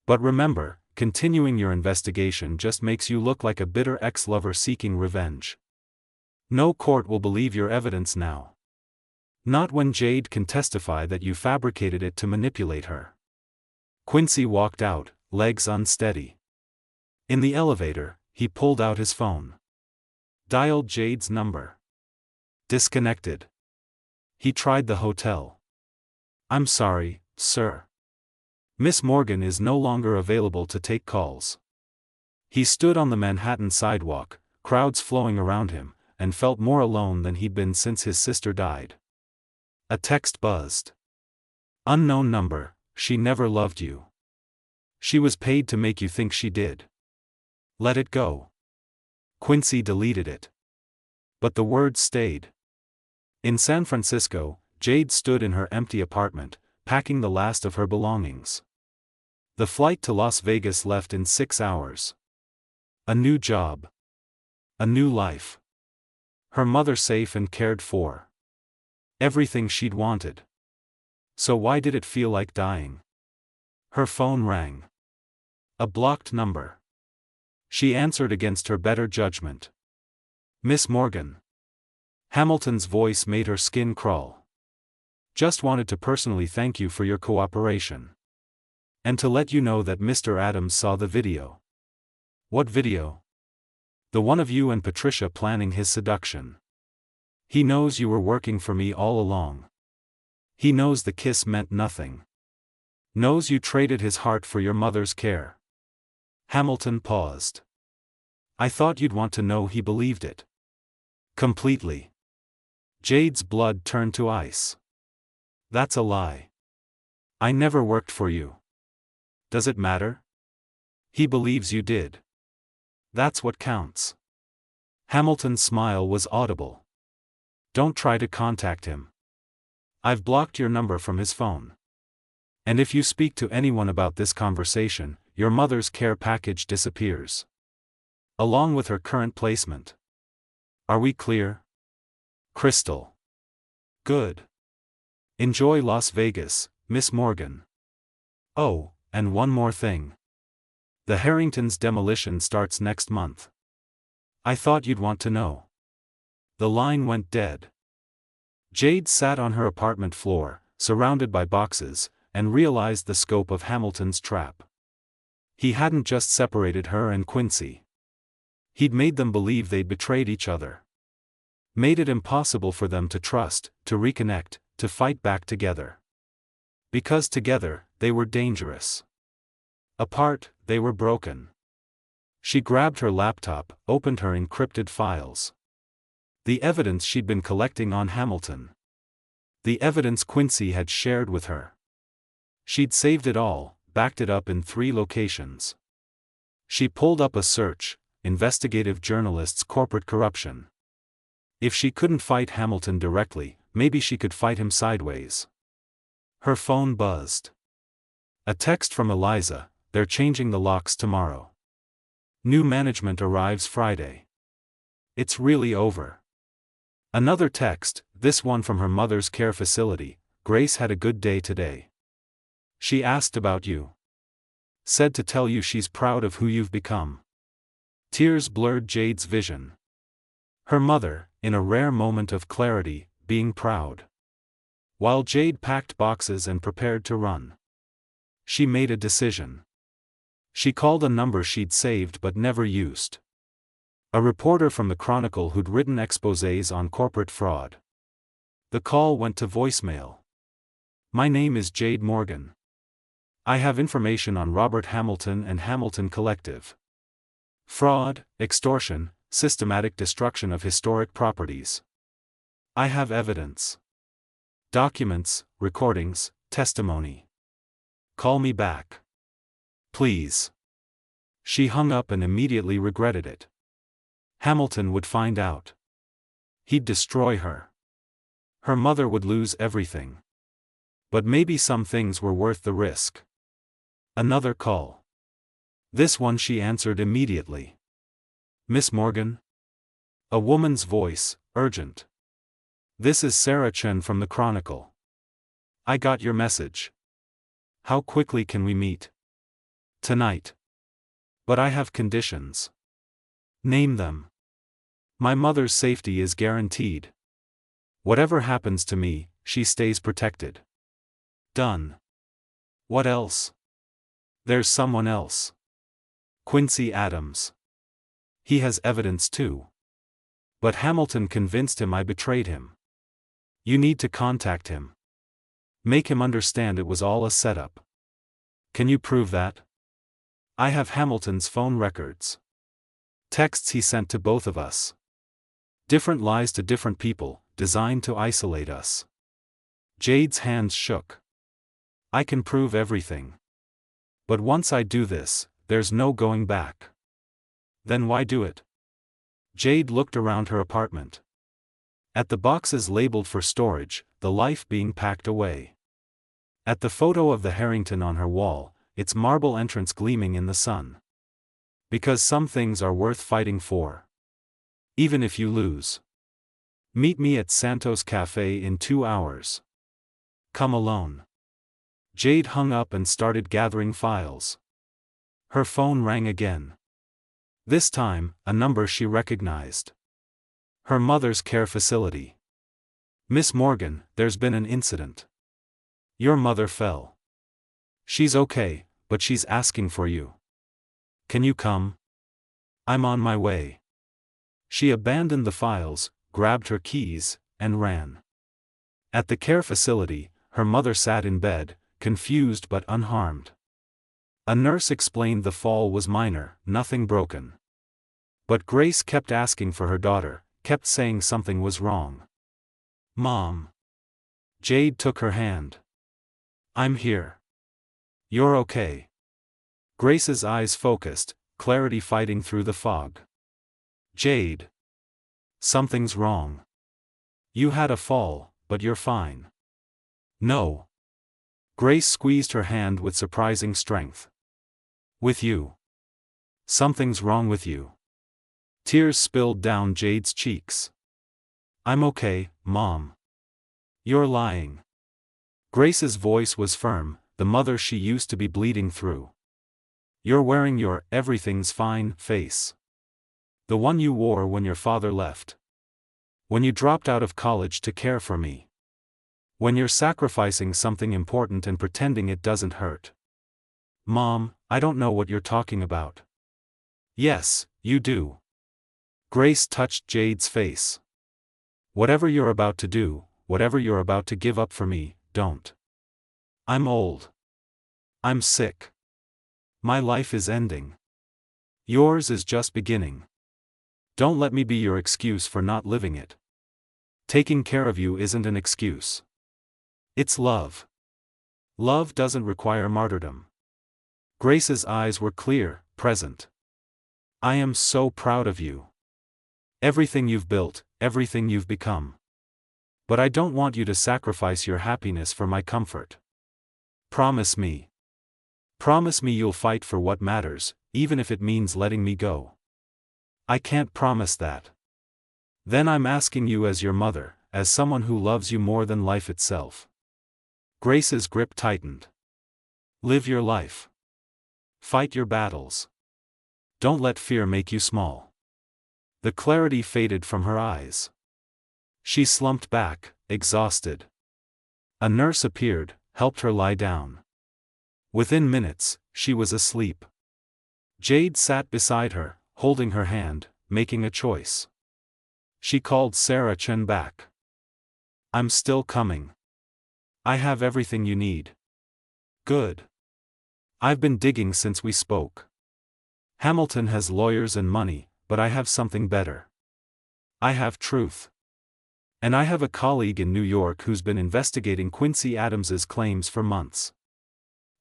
But remember, continuing your investigation just makes you look like a bitter ex-lover seeking revenge. No court will believe your evidence now. Not when Jade can testify that you fabricated it to manipulate her." Quincy walked out, legs unsteady. In the elevator, he pulled out his phone. Dialed Jade's number. Disconnected. He tried the hotel. "I'm sorry, sir. Miss Morgan is no longer available to take calls." He stood on the Manhattan sidewalk, crowds flowing around him, and felt more alone than he'd been since his sister died. A text buzzed. "Unknown number, she never loved you. She was paid to make you think she did. Let it go." Quincy deleted it. But the words stayed. In San Francisco, Jade stood in her empty apartment, packing the last of her belongings. The flight to Las Vegas left in 6 hours. A new job. A new life. Her mother safe and cared for. Everything she'd wanted. So why did it feel like dying? Her phone rang. A blocked number. She answered against her better judgment. Miss Morgan. Hamilton's voice made her skin crawl. Just wanted to personally thank you for your cooperation. And to let you know that Mr. Adams saw the video. What video? The one of you and Patricia planning his seduction. He knows you were working for me all along. He knows the kiss meant nothing. Knows you traded his heart for your mother's care. Hamilton paused. I thought you'd want to know he believed it. Completely. Jade's blood turned to ice. That's a lie. I never worked for you. Does it matter? He believes you did. That's what counts. Hamilton's smile was audible. Don't try to contact him. I've blocked your number from his phone. And if you speak to anyone about this conversation, your mother's care package disappears. Along with her current placement. Are we clear? Crystal. Good. Enjoy Las Vegas, Miss Morgan. Oh, and one more thing. The Harringtons' demolition starts next month. I thought you'd want to know. The line went dead. Jade sat on her apartment floor, surrounded by boxes, and realized the scope of Hamilton's trap. He hadn't just separated her and Quincy. He'd made them believe they'd betrayed each other. Made it impossible for them to trust, to reconnect, to fight back together. Because together, they were dangerous. Apart, they were broken. She grabbed her laptop, opened her encrypted files. The evidence she'd been collecting on Hamilton. The evidence Quincy had shared with her. She'd saved it all, backed it up in 3 locations. She pulled up a search, investigative journalists' corporate corruption. If she couldn't fight Hamilton directly, maybe she could fight him sideways. Her phone buzzed. A text from Eliza, they're changing the locks tomorrow. New management arrives Friday. It's really over. Another text, this one from her mother's care facility, Grace had a good day today. She asked about you. Said to tell you she's proud of who you've become. Tears blurred Jade's vision. Her mother, in a rare moment of clarity, being proud. While Jade packed boxes and prepared to run. She made a decision. She called a number she'd saved but never used. A reporter from the Chronicle who'd written exposés on corporate fraud. The call went to voicemail. My name is Jade Morgan. I have information on Robert Hamilton and Hamilton Collective. Fraud, extortion, systematic destruction of historic properties. I have evidence. Documents, recordings, testimony. Call me back. Please. She hung up and immediately regretted it. Hamilton would find out. He'd destroy her. Her mother would lose everything. But maybe some things were worth the risk. Another call. This one she answered immediately. Miss Morgan? A woman's voice, urgent. This is Sarah Chen from the Chronicle. I got your message. How quickly can we meet? Tonight. But I have conditions. Name them. My mother's safety is guaranteed. Whatever happens to me, she stays protected. Done. What else? There's someone else. Quincy Adams. He has evidence too. But Hamilton convinced him I betrayed him. You need to contact him. Make him understand it was all a setup. Can you prove that? I have Hamilton's phone records. Texts he sent to both of us. Different lies to different people, designed to isolate us. Jade's hands shook. I can prove everything. But once I do this, there's no going back. Then why do it? Jade looked around her apartment. At the boxes labeled for storage, the life being packed away. At the photo of the Harrington on her wall, its marble entrance gleaming in the sun. Because some things are worth fighting for. Even if you lose. Meet me at Santos Cafe in 2 hours. Come alone. Jade hung up and started gathering files. Her phone rang again. This time, a number she recognized. Her mother's care facility. Miss Morgan, there's been an incident. Your mother fell. She's okay, but she's asking for you. Can you come? I'm on my way. She abandoned the files, grabbed her keys, and ran. At the care facility, her mother sat in bed, confused but unharmed. A nurse explained the fall was minor, nothing broken. But Grace kept asking for her daughter, kept saying something was wrong. Mom. Jade took her hand. I'm here. You're okay. Grace's eyes focused, clarity fighting through the fog. Jade. Something's wrong. You had a fall, but you're fine. No. Grace squeezed her hand with surprising strength. With you. Something's wrong with you. Tears spilled down Jade's cheeks. I'm okay, Mom. You're lying. Grace's voice was firm, the mother she used to be bleeding through. You're wearing your "everything's fine" face. The one you wore when your father left. When you dropped out of college to care for me. When you're sacrificing something important and pretending it doesn't hurt. Mom, I don't know what you're talking about. Yes, you do. Grace touched Jade's face. Whatever you're about to do, whatever you're about to give up for me, don't. I'm old. I'm sick. My life is ending. Yours is just beginning. Don't let me be your excuse for not living it. Taking care of you isn't an excuse. It's love. Love doesn't require martyrdom. Grace's eyes were clear, present. I am so proud of you. Everything you've built, everything you've become. But I don't want you to sacrifice your happiness for my comfort. Promise me. Promise me you'll fight for what matters, even if it means letting me go. I can't promise that. Then I'm asking you as your mother, as someone who loves you more than life itself. Grace's grip tightened. Live your life. Fight your battles. Don't let fear make you small. The clarity faded from her eyes. She slumped back, exhausted. A nurse appeared, helped her lie down. Within minutes, she was asleep. Jade sat beside her, holding her hand, making a choice. She called Sarah Chen back. I'm still coming. I have everything you need. Good. I've been digging since we spoke. Hamilton has lawyers and money, but I have something better. I have truth. And I have a colleague in New York who's been investigating Quincy Adams's claims for months.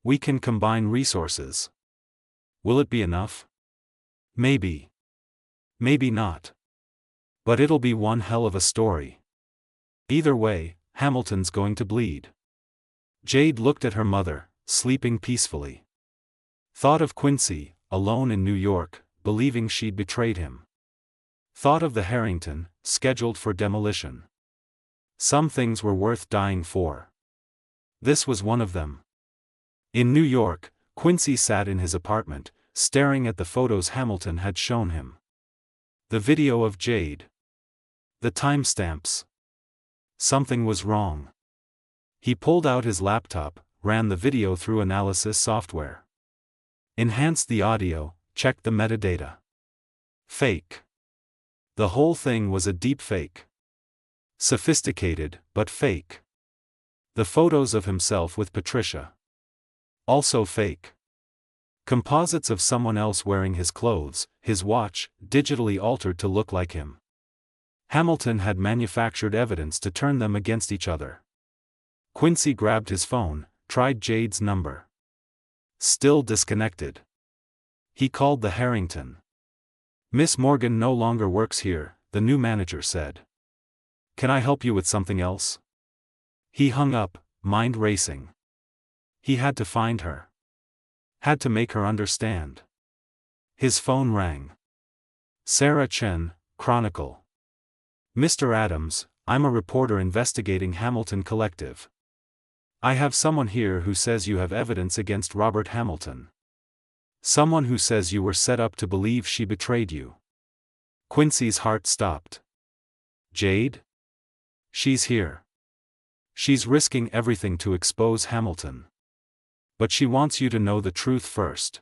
We can combine resources. Will it be enough? Maybe. Maybe not. But it'll be one hell of a story. Either way, Hamilton's going to bleed. Jade looked at her mother, sleeping peacefully. Thought of Quincy, alone in New York, believing she'd betrayed him. Thought of the Harrington, scheduled for demolition. Some things were worth dying for. This was one of them. In New York, Quincy sat in his apartment, staring at the photos Hamilton had shown him. The video of Jade. The timestamps. Something was wrong. He pulled out his laptop, ran the video through analysis software. Enhanced the audio, checked the metadata. Fake. The whole thing was a deep fake. Sophisticated, but fake. The photos of himself with Patricia. Also fake. Composites of someone else wearing his clothes, his watch, digitally altered to look like him. Hamilton had manufactured evidence to turn them against each other. Quincy grabbed his phone, tried Jade's number. Still disconnected. He called the Harrington. Miss Morgan no longer works here, the new manager said. Can I help you with something else? He hung up, mind racing. He had to find her. Had to make her understand. His phone rang. Sarah Chen, Chronicle. Mr. Adams, I'm a reporter investigating Hamilton Collective. I have someone here who says you have evidence against Robert Hamilton. Someone who says you were set up to believe she betrayed you. Quincy's heart stopped. Jade? She's here. She's risking everything to expose Hamilton. But she wants you to know the truth first.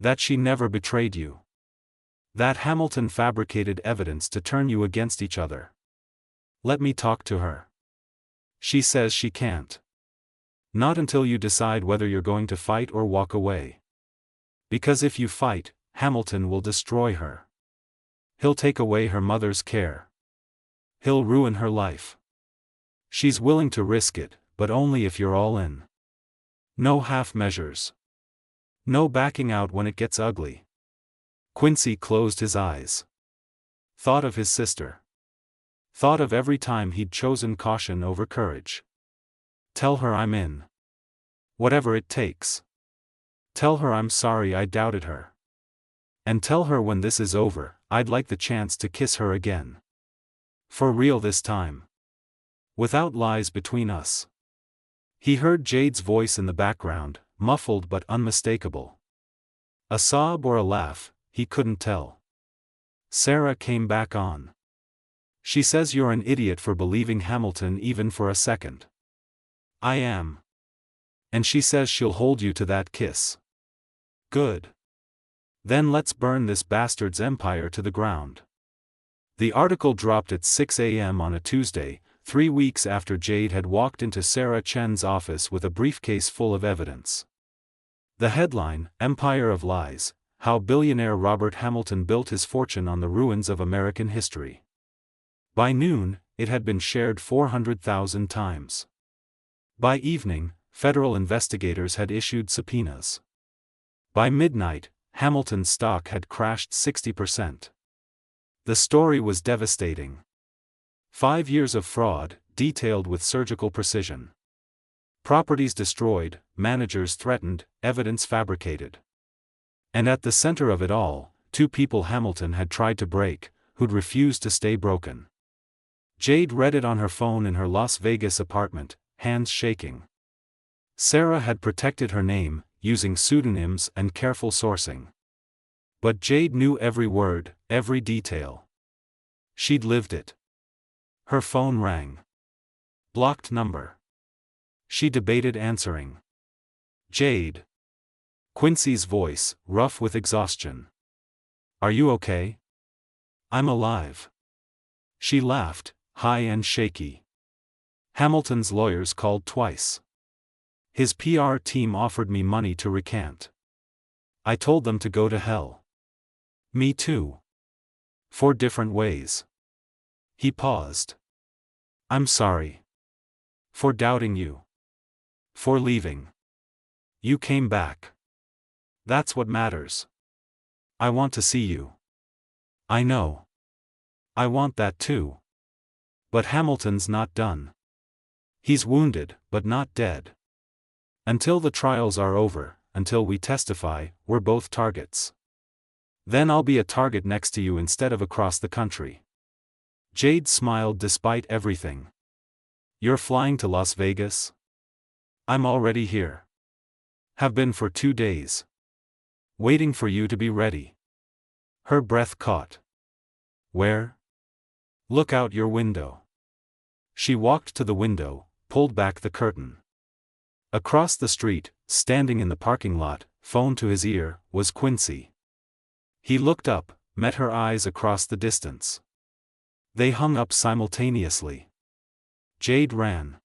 That she never betrayed you. That Hamilton fabricated evidence to turn you against each other. Let me talk to her. She says she can't. Not until you decide whether you're going to fight or walk away. Because if you fight, Hamilton will destroy her. He'll take away her mother's care. He'll ruin her life. She's willing to risk it, but only if you're all in. No half measures. No backing out when it gets ugly. Quincy closed his eyes. Thought of his sister. Thought of every time he'd chosen caution over courage. Tell her I'm in. Whatever it takes. Tell her I'm sorry I doubted her. And tell her when this is over, I'd like the chance to kiss her again. For real this time. Without lies between us. He heard Jade's voice in the background, muffled but unmistakable. A sob or a laugh, he couldn't tell. Sarah came back on. She says you're an idiot for believing Hamilton even for a second. I am. And she says she'll hold you to that kiss. Good. Then let's burn this bastard's empire to the ground. The article dropped at 6 a.m. on a Tuesday, 3 weeks after Jade had walked into Sarah Chen's office with a briefcase full of evidence. The headline, Empire of Lies, How Billionaire Robert Hamilton Built His Fortune on the Ruins of American History. By noon, it had been shared 400,000 times. By evening, federal investigators had issued subpoenas. By midnight, Hamilton's stock had crashed 60%. The story was devastating. 5 years of fraud, detailed with surgical precision. Properties destroyed, managers threatened, evidence fabricated. And at the center of it all, 2 people Hamilton had tried to break, who'd refused to stay broken. Jade read it on her phone in her Las Vegas apartment, hands shaking. Sarah had protected her name, using pseudonyms and careful sourcing. But Jade knew every word, every detail. She'd lived it. Her phone rang. Blocked number. She debated answering. Jade. Quincy's voice, rough with exhaustion. Are you okay? I'm alive. She laughed, high and shaky. Hamilton's lawyers called twice. His PR team offered me money to recant. I told them to go to hell. Me too. 4 different ways. He paused. I'm sorry. For doubting you. For leaving. You came back. That's what matters. I want to see you. I know. I want that too. But Hamilton's not done. He's wounded, but not dead. Until the trials are over, until we testify, we're both targets. Then I'll be a target next to you instead of across the country. Jade smiled despite everything. You're flying to Las Vegas? I'm already here. Have been for 2 days. Waiting for you to be ready. Her breath caught. Where? Look out your window. She walked to the window, pulled back the curtain. Across the street, standing in the parking lot, phone to his ear, was Quincy. He looked up, met her eyes across the distance. They hung up simultaneously. Jade ran.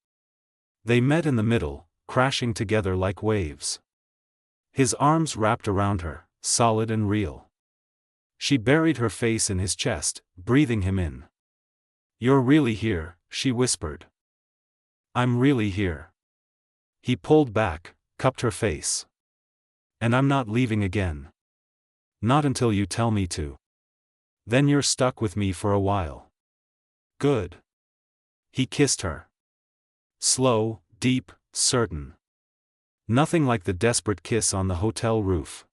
They met in the middle, crashing together like waves. His arms wrapped around her, solid and real. She buried her face in his chest, breathing him in. You're really here, she whispered. I'm really here. He pulled back, cupped her face. And I'm not leaving again. Not until you tell me to. Then you're stuck with me for a while. Good. He kissed her. Slow, deep, certain. Nothing like the desperate kiss on the hotel roof.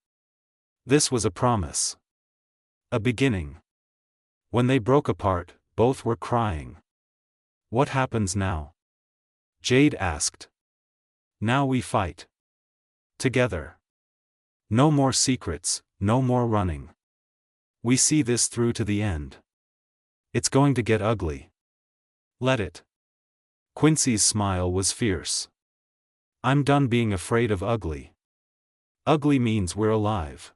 This was a promise. A beginning. When they broke apart, both were crying. What happens now? Jade asked. Now we fight. Together. No more secrets, no more running. We see this through to the end. It's going to get ugly. Let it. Quincy's smile was fierce. I'm done being afraid of ugly. Ugly means we're alive.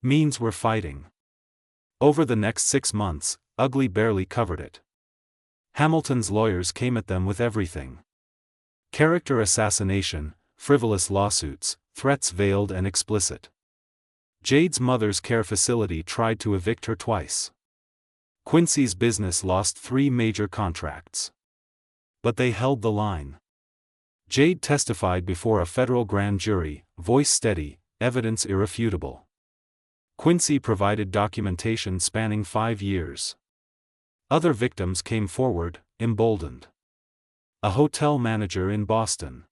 Means we're fighting. Over the next 6 months, ugly barely covered it. Hamilton's lawyers came at them with everything. Character assassination, frivolous lawsuits, threats veiled and explicit. Jade's mother's care facility tried to evict her twice. Quincy's business lost 3 major contracts. But they held the line. Jade testified before a federal grand jury, voice steady, evidence irrefutable. Quincy provided documentation spanning 5 years. Other victims came forward, emboldened. A hotel manager in Boston.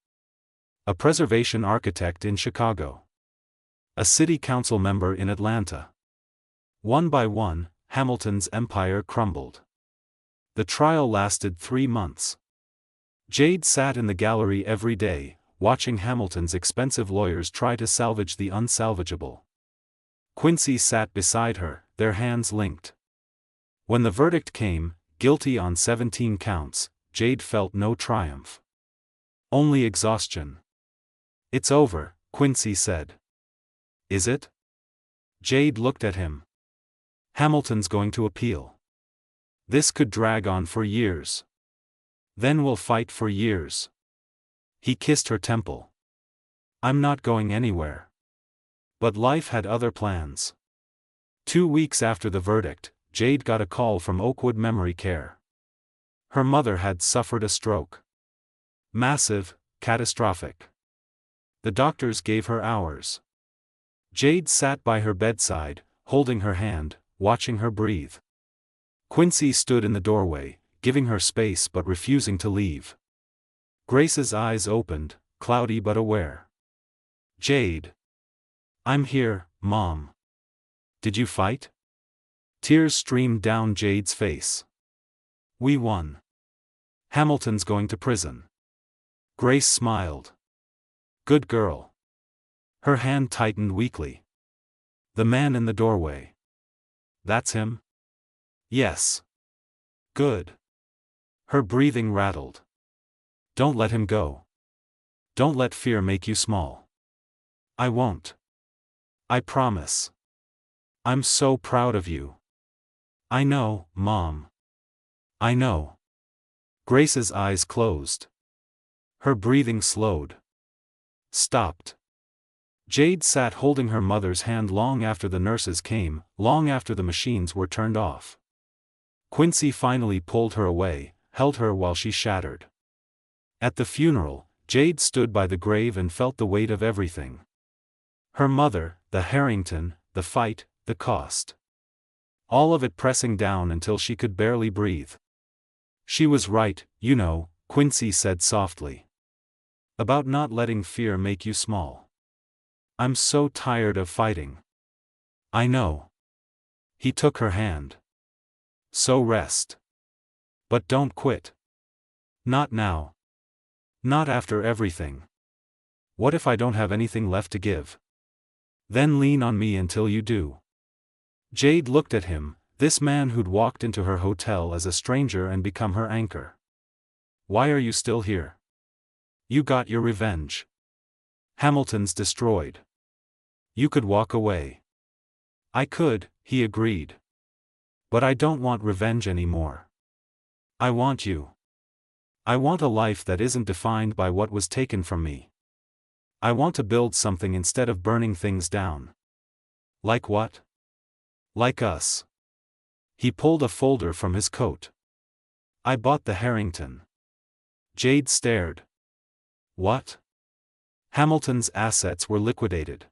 A preservation architect in Chicago. A city council member in Atlanta. One by one, Hamilton's empire crumbled. The trial lasted 3 months. Jade sat in the gallery every day, watching Hamilton's expensive lawyers try to salvage the unsalvageable. Quincy sat beside her, their hands linked. When the verdict came, guilty on 17 counts, Jade felt no triumph. Only exhaustion. It's over, Quincy said. Is it? Jade looked at him. Hamilton's going to appeal. This could drag on for years. Then we'll fight for years. He kissed her temple. I'm not going anywhere. But life had other plans. 2 weeks after the verdict, Jade got a call from Oakwood Memory Care. Her mother had suffered a stroke. Massive, catastrophic. The doctors gave her hours. Jade sat by her bedside, holding her hand, watching her breathe. Quincy stood in the doorway, giving her space but refusing to leave. Grace's eyes opened, cloudy but aware. Jade. I'm here, Mom. Did you fight? Tears streamed down Jade's face. We won. Hamilton's going to prison. Grace smiled. Good girl. Her hand tightened weakly. The man in the doorway. That's him? Yes. Good. Her breathing rattled. Don't let him go. Don't let fear make you small. I won't. I promise. I'm so proud of you. I know, Mom. I know. Grace's eyes closed. Her breathing slowed. Stopped. Jade sat holding her mother's hand long after the nurses came, long after the machines were turned off. Quincy finally pulled her away, held her while she shattered. At the funeral, Jade stood by the grave and felt the weight of everything. Her mother, the Harrington, the fight, the cost. All of it pressing down until she could barely breathe. She was right, you know, Quincy said softly. About not letting fear make you small. I'm so tired of fighting. I know. He took her hand. So rest. But don't quit. Not now. Not after everything. What if I don't have anything left to give? Then lean on me until you do. Jade looked at him, this man who'd walked into her hotel as a stranger and become her anchor. Why are you still here? You got your revenge. Hamilton's destroyed. You could walk away. I could, he agreed. But I don't want revenge anymore. I want you. I want a life that isn't defined by what was taken from me. I want to build something instead of burning things down. Like what? Like us. He pulled a folder from his coat. I bought the Harrington. Jade stared. What? Hamilton's assets were liquidated.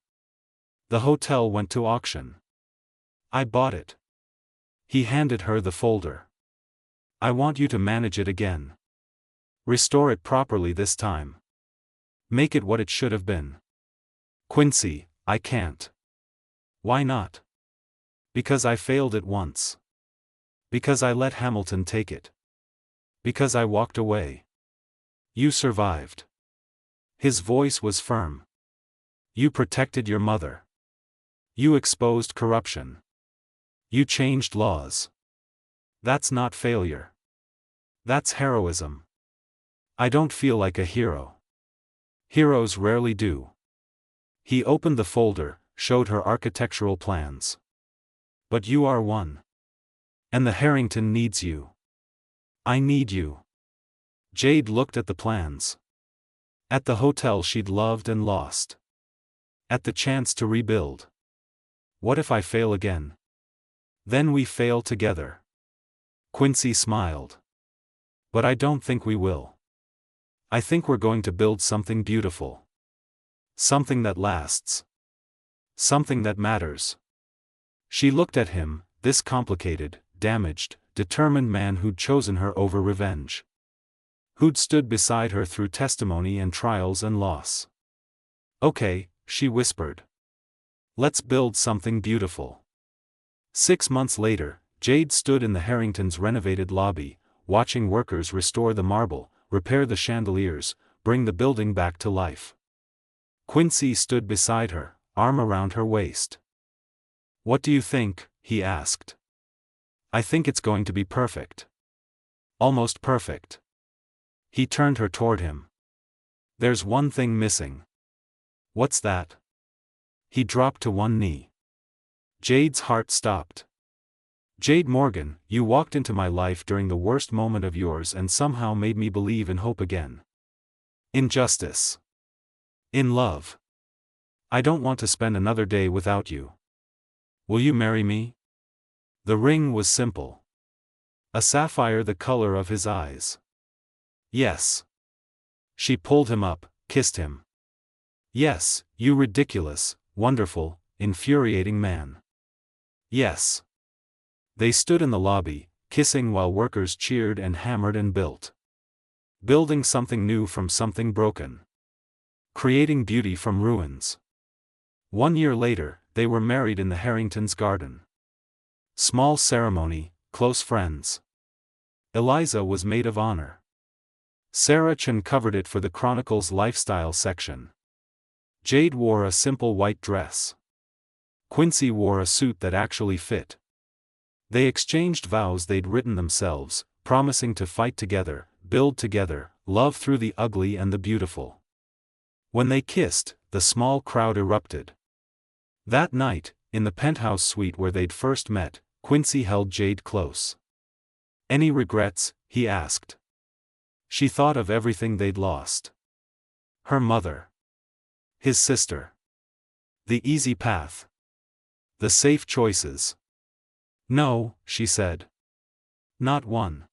The hotel went to auction. I bought it. He handed her the folder. I want you to manage it again. Restore it properly this time. Make it what it should have been. Quincy, I can't. Why not? Because I failed it once. Because I let Hamilton take it. Because I walked away. You survived. His voice was firm. You protected your mother. You exposed corruption. You changed laws. That's not failure. That's heroism. I don't feel like a hero. Heroes rarely do. He opened the folder, showed her architectural plans. But you are one. And the Harrington needs you. I need you. Jade looked at the plans. At the hotel she'd loved and lost. At the chance to rebuild. What if I fail again? Then we fail together. Quincy smiled. But I don't think we will. I think we're going to build something beautiful. Something that lasts. Something that matters. She looked at him, this complicated, damaged, determined man who'd chosen her over revenge. Who'd stood beside her through testimony and trials and loss. Okay, she whispered. Let's build something beautiful. 6 months later, Jade stood in the Harringtons' renovated lobby, watching workers restore the marble, repair the chandeliers, bring the building back to life. Quincy stood beside her, arm around her waist. What do you think? He asked. I think it's going to be perfect. Almost perfect. He turned her toward him. There's one thing missing. What's that? He dropped to one knee. Jade's heart stopped. Jade Morgan, you walked into my life during the worst moment of yours and somehow made me believe in hope again. In justice. In love. I don't want to spend another day without you. Will you marry me? The ring was simple. A sapphire the color of his eyes. Yes. She pulled him up, kissed him. Yes, you ridiculous, wonderful, infuriating man. Yes. They stood in the lobby, kissing while workers cheered and hammered and built. Building something new from something broken. Creating beauty from ruins. 1 year later, they were married in the Harringtons' garden. Small ceremony, close friends. Eliza was maid of honor. Sarah Chen covered it for the Chronicle's lifestyle section. Jade wore a simple white dress. Quincy wore a suit that actually fit. They exchanged vows they'd written themselves, promising to fight together, build together, love through the ugly and the beautiful. When they kissed, the small crowd erupted. That night, in the penthouse suite where they'd first met, Quincy held Jade close. Any regrets? He asked. She thought of everything they'd lost. Her mother. His sister. The easy path. The safe choices. No, she said. Not one.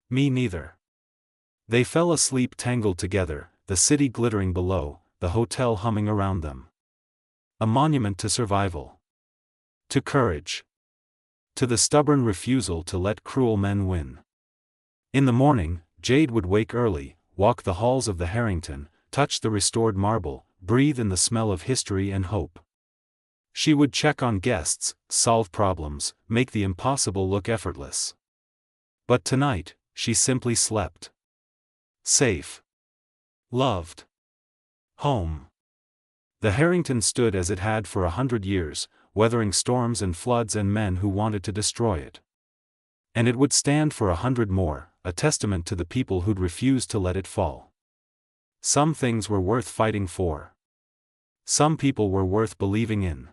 Me neither. They fell asleep tangled together, the city glittering below, the hotel humming around them. A monument to survival. To courage. To the stubborn refusal to let cruel men win. In the morning, Jade would wake early, walk the halls of the Harrington, touch the restored marble, breathe in the smell of history and hope. She would check on guests, solve problems, make the impossible look effortless. But tonight, she simply slept. Safe. Loved. Home. The Harrington stood as it had for 100 years, weathering storms and floods and men who wanted to destroy it. And it would stand for 100 more, a testament to the people who'd refused to let it fall. Some things were worth fighting for. Some people were worth believing in.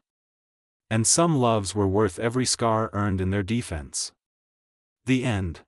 And some loves were worth every scar earned in their defense. The end.